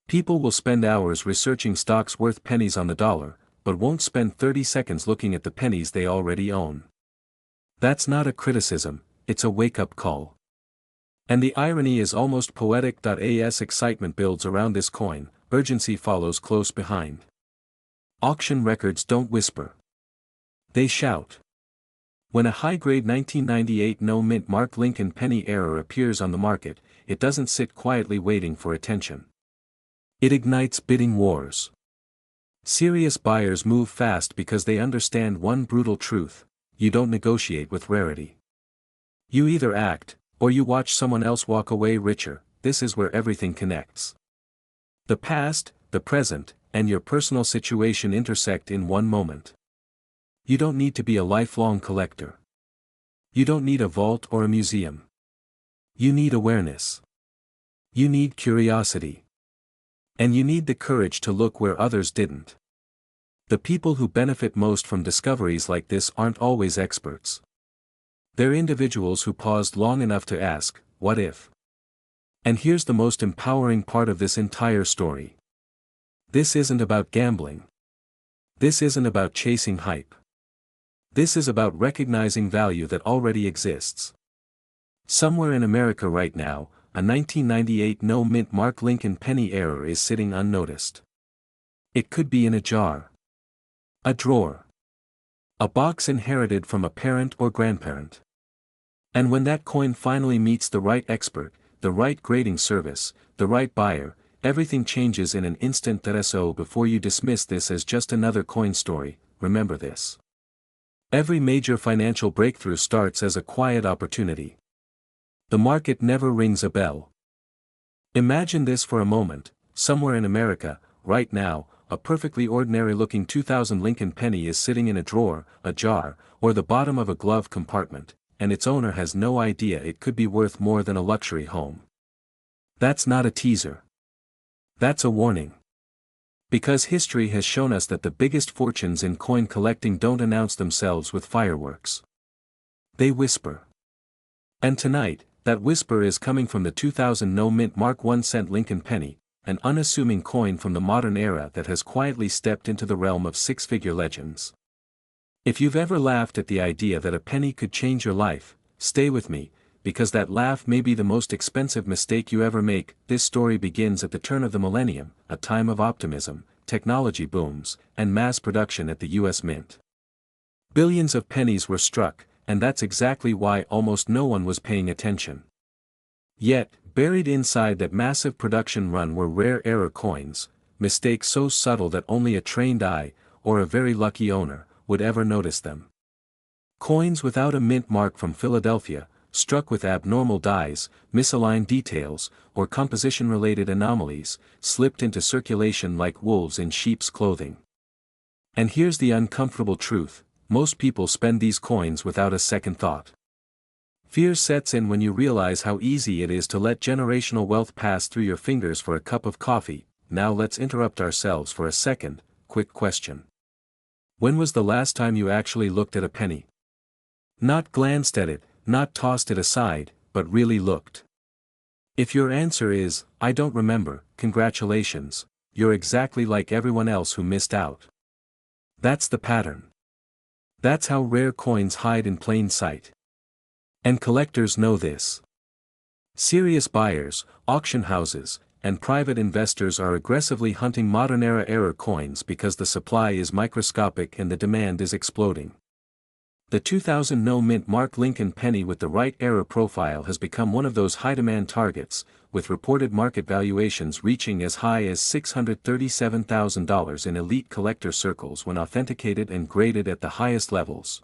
People will spend hours researching stocks worth pennies on the dollar, but won't spend 30 seconds looking at the pennies they already own. That's not a criticism, it's a wake-up call. And the irony is almost poetic. As excitement builds around this coin, urgency follows close behind. Auction records don't whisper. They shout. When a high-grade 1998 no-mint Mark Lincoln penny error appears on the market, it doesn't sit quietly waiting for attention. It ignites bidding wars. Serious buyers move fast because they understand one brutal truth: you don't negotiate with rarity. You either act, or you watch someone else walk away richer. This is where everything connects. The past, the present, and your personal situation intersect in one moment. You don't need to be a lifelong collector. You don't need a vault or a museum. You need awareness. You need curiosity. And you need the courage to look where others didn't. The people who benefit most from discoveries like this aren't always experts. They're individuals who paused long enough to ask, what if? And here's the most empowering part of this entire story. This isn't about gambling. This isn't about chasing hype. This is about recognizing value that already exists. Somewhere in America right now, a 1998 no-mint Mark Lincoln penny error is sitting unnoticed. It could be in a jar, a drawer, a box inherited from a parent or grandparent. And when that coin finally meets the right expert, the right grading service, the right buyer, everything changes in an instant. So before you dismiss this as just another coin story, remember this. Every major financial breakthrough starts as a quiet opportunity. The market never rings a bell. Imagine this for a moment: somewhere in America, right now, a perfectly ordinary-looking 2000 Lincoln penny is sitting in a drawer, a jar, or the bottom of a glove compartment, and its owner has no idea it could be worth more than a luxury home. That's not a teaser. That's a warning. Because history has shown us that the biggest fortunes in coin collecting don't announce themselves with fireworks. They whisper. And tonight, that whisper is coming from the 2000 no-mint Mark 1-cent Lincoln penny, an unassuming coin from the modern era that has quietly stepped into the realm of six-figure legends. If you've ever laughed at the idea that a penny could change your life, stay with me, because that laugh may be the most expensive mistake you ever make. This story begins at the turn of the millennium, a time of optimism, technology booms, and mass production at the US Mint. Billions of pennies were struck, and that's exactly why almost no one was paying attention. Yet, buried inside that massive production run were rare error coins, mistakes so subtle that only a trained eye, or a very lucky owner, would ever notice them. Coins without a mint mark from Philadelphia, struck with abnormal dies, misaligned details, or composition-related anomalies, slipped into circulation like wolves in sheep's clothing. And here's the uncomfortable truth: most people spend these coins without a second thought. Fear sets in when you realize how easy it is to let generational wealth pass through your fingers for a cup of coffee. Now let's interrupt ourselves for a second. Quick question. When was the last time you actually looked at a penny? Not glanced at it, not tossed it aside, but really looked. If your answer is, I don't remember, congratulations, you're exactly like everyone else who missed out. That's the pattern. That's how rare coins hide in plain sight. And collectors know this. Serious buyers, auction houses, and private investors are aggressively hunting modern-era error coins because the supply is microscopic and the demand is exploding. The 2000 no mint Mark Lincoln penny with the right era profile has become one of those high-demand targets, with reported market valuations reaching as high as $637,000 in elite collector circles when authenticated and graded at the highest levels.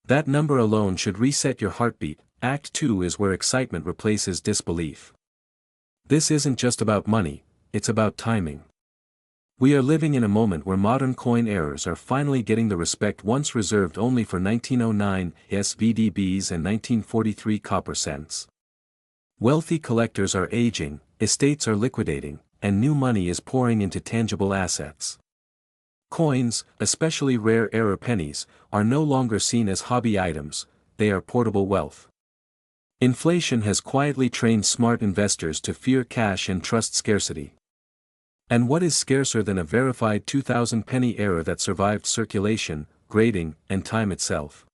That number alone should reset your heartbeat. Act 2 is where excitement replaces disbelief. This isn't just about money, it's about timing. We are living in a moment where modern coin errors are finally getting the respect once reserved only for 1909 SVDBs and 1943 copper cents. Wealthy collectors are aging, estates are liquidating, and new money is pouring into tangible assets. Coins, especially rare era pennies, are no longer seen as hobby items, they are portable wealth. Inflation has quietly trained smart investors to fear cash and trust scarcity. And what is scarcer than a verified 2000 penny era that survived circulation, grading, and time itself?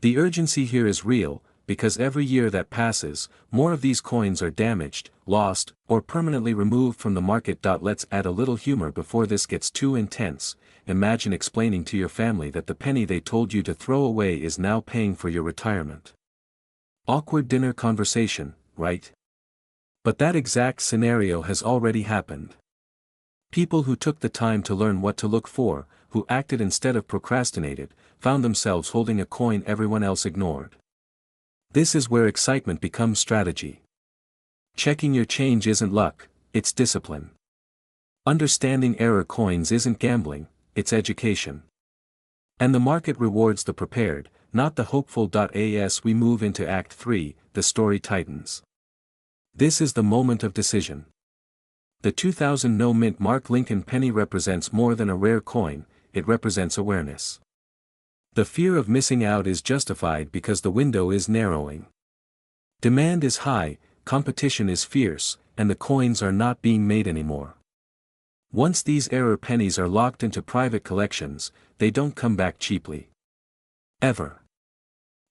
The urgency here is real, because every year that passes, more of these coins are damaged, lost, or permanently removed from the market. Let's add a little humor before this gets too intense. Imagine explaining to your family that the penny they told you to throw away is now paying for your retirement. Awkward dinner conversation, right? But that exact scenario has already happened. People who took the time to learn what to look for, who acted instead of procrastinated, found themselves holding a coin everyone else ignored. This is where excitement becomes strategy. Checking your change isn't luck, it's discipline. Understanding error coins isn't gambling, it's education. And the market rewards the prepared, not the hopeful. As we move into Act 3, the story tightens. This is the moment of decision. The 2000 no mint Mark Lincoln penny represents more than a rare coin, it represents awareness. The fear of missing out is justified because the window is narrowing. Demand is high, competition is fierce, and the coins are not being made anymore. Once these error pennies are locked into private collections, they don't come back cheaply. Ever.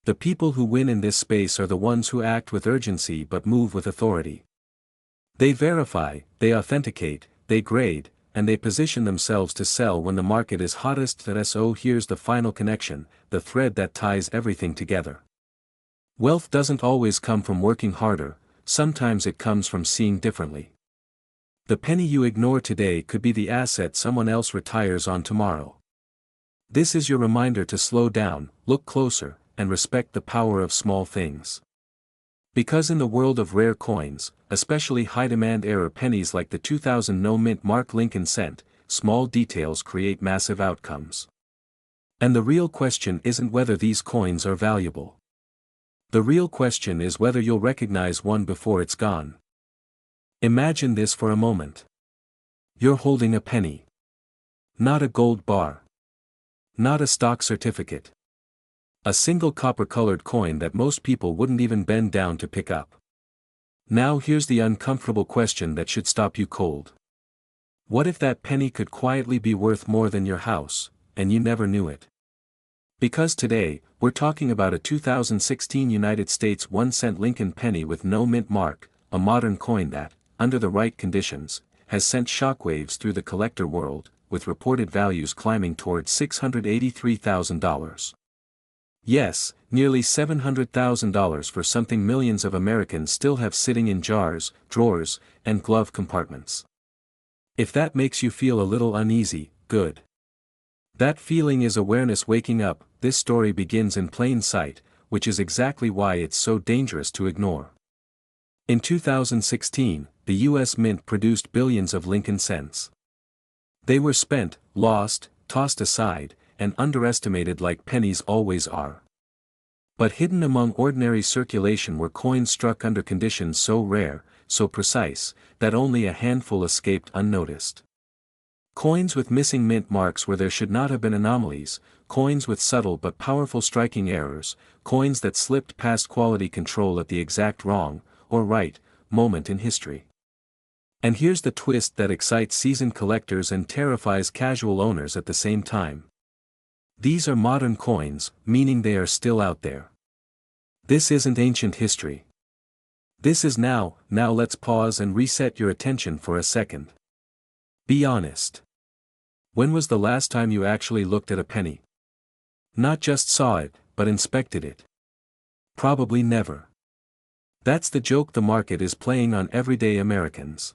The people who win in this space are the ones who act with urgency but move with authority. They verify, they authenticate, they grade, and they position themselves to sell when the market is hottest. So here's the final connection, the thread that ties everything together. Wealth doesn't always come from working harder, sometimes it comes from seeing differently. The penny you ignore today could be the asset someone else retires on tomorrow. This is your reminder to slow down, look closer, and respect the power of small things. Because in the world of rare coins, especially high-demand era pennies like the 2000 no mint Mark Lincoln cent, small details create massive outcomes. And the real question isn't whether these coins are valuable. The real question is whether you'll recognize one before it's gone. Imagine this for a moment. You're holding a penny. Not a gold bar. Not a stock certificate. A single copper-colored coin that most people wouldn't even bend down to pick up. Now here's the uncomfortable question that should stop you cold. What if that penny could quietly be worth more than your house, and you never knew it? Because today, we're talking about a 2016 United States 1-cent Lincoln penny with no mint mark, a modern coin that, under the right conditions, has sent shockwaves through the collector world, with reported values climbing towards $683,000. Yes, nearly $700,000 for something millions of Americans still have sitting in jars, drawers, and glove compartments. If that makes you feel a little uneasy, good. That feeling is awareness waking up. This story begins in plain sight, which is exactly why it's so dangerous to ignore. In 2016, the U.S. Mint produced billions of Lincoln cents. They were spent, lost, tossed aside, and underestimated like pennies always are. But hidden among ordinary circulation were coins struck under conditions so rare, so precise, that only a handful escaped unnoticed. Coins with missing mint marks where there should not have been anomalies, coins with subtle but powerful striking errors, coins that slipped past quality control at the exact wrong, or right, moment in history. And here's the twist that excites seasoned collectors and terrifies casual owners at the same time. These are modern coins, meaning they are still out there. This isn't ancient history. This is now. Now let's pause and reset your attention for a second. Be honest. When was the last time you actually looked at a penny? Not just saw it, but inspected it. Probably never. That's the joke the market is playing on everyday Americans.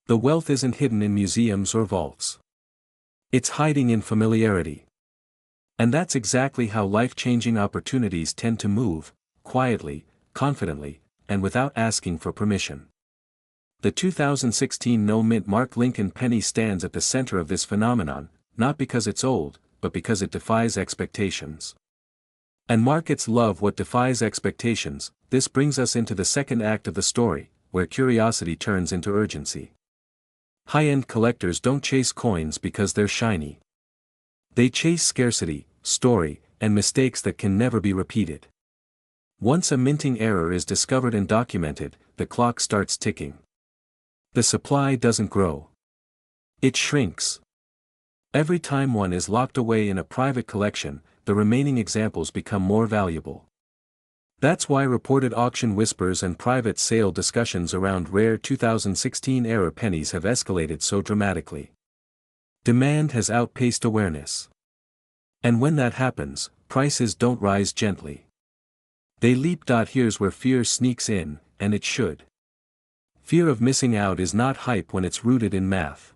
The wealth isn't hidden in museums or vaults. It's hiding in familiarity. And that's exactly how life-changing opportunities tend to move, quietly, confidently, and without asking for permission. The 2016 no-mint Mark Lincoln penny stands at the center of this phenomenon, not because it's old, but because it defies expectations. And markets love what defies expectations. This brings us into the second act of the story, where curiosity turns into urgency. High-end collectors don't chase coins because they're shiny. They chase scarcity, story, and mistakes that can never be repeated. Once a minting error is discovered and documented, the clock starts ticking. The supply doesn't grow. It shrinks. Every time one is locked away in a private collection, the remaining examples become more valuable. That's why reported auction whispers and private sale discussions around rare 2016-era pennies have escalated so dramatically. Demand has outpaced awareness. And when that happens, prices don't rise gently. They leap. Here's where fear sneaks in, and it should. Fear of missing out is not hype when it's rooted in math.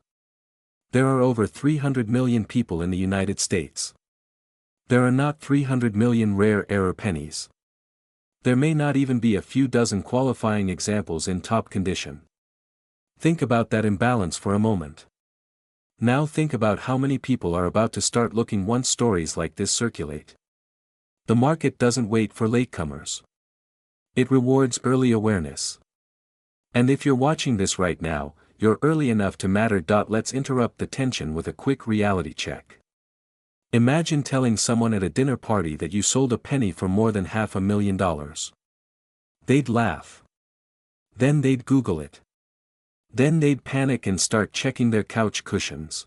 There are over 300 million people in the United States. There are not 300 million rare error pennies. There may not even be a few dozen qualifying examples in top condition. Think about that imbalance for a moment. Now think about how many people are about to start looking once stories like this circulate. The market doesn't wait for latecomers. It rewards early awareness. And if you're watching this right now, you're early enough to matter. Let's interrupt the tension with a quick reality check. Imagine telling someone at a dinner party that you sold a penny for more than $500,000. They'd laugh. Then they'd Google it. Then they'd panic and start checking their couch cushions.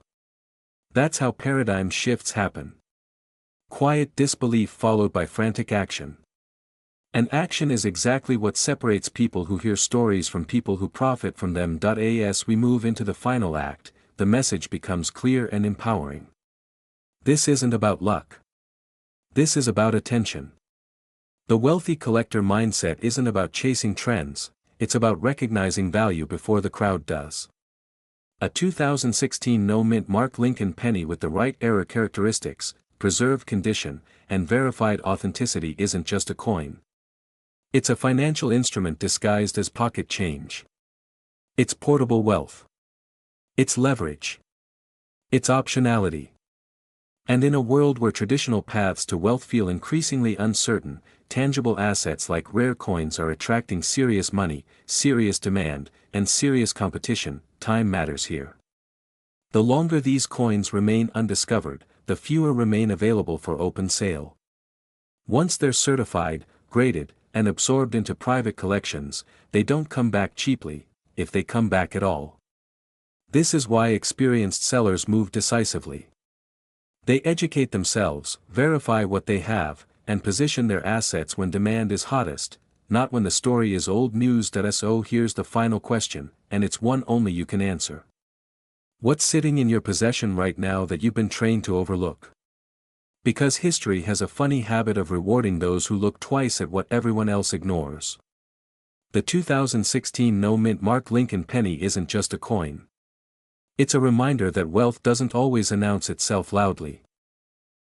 That's how paradigm shifts happen. Quiet disbelief followed by frantic action. And action is exactly what separates people who hear stories from people who profit from them. As we move into the final act, the message becomes clear and empowering. This isn't about luck. This is about attention. The wealthy collector mindset isn't about chasing trends, it's about recognizing value before the crowd does. A 2016 no-mint Mark Lincoln penny with the right era characteristics, preserved condition, and verified authenticity isn't just a coin. It's a financial instrument disguised as pocket change. It's portable wealth. It's leverage. It's optionality. And in a world where traditional paths to wealth feel increasingly uncertain, tangible assets like rare coins are attracting serious money, serious demand, and serious competition. Time matters here. The longer these coins remain undiscovered, the fewer remain available for open sale. Once they're certified, graded, and absorbed into private collections, they don't come back cheaply, if they come back at all. This is why experienced sellers move decisively. They educate themselves, verify what they have, and position their assets when demand is hottest, not when the story is old news. So here's the final question, and it's one only you can answer. What's sitting in your possession right now that you've been trained to overlook? Because history has a funny habit of rewarding those who look twice at what everyone else ignores. The 2016 no-mint Mark Lincoln penny isn't just a coin. It's a reminder that wealth doesn't always announce itself loudly.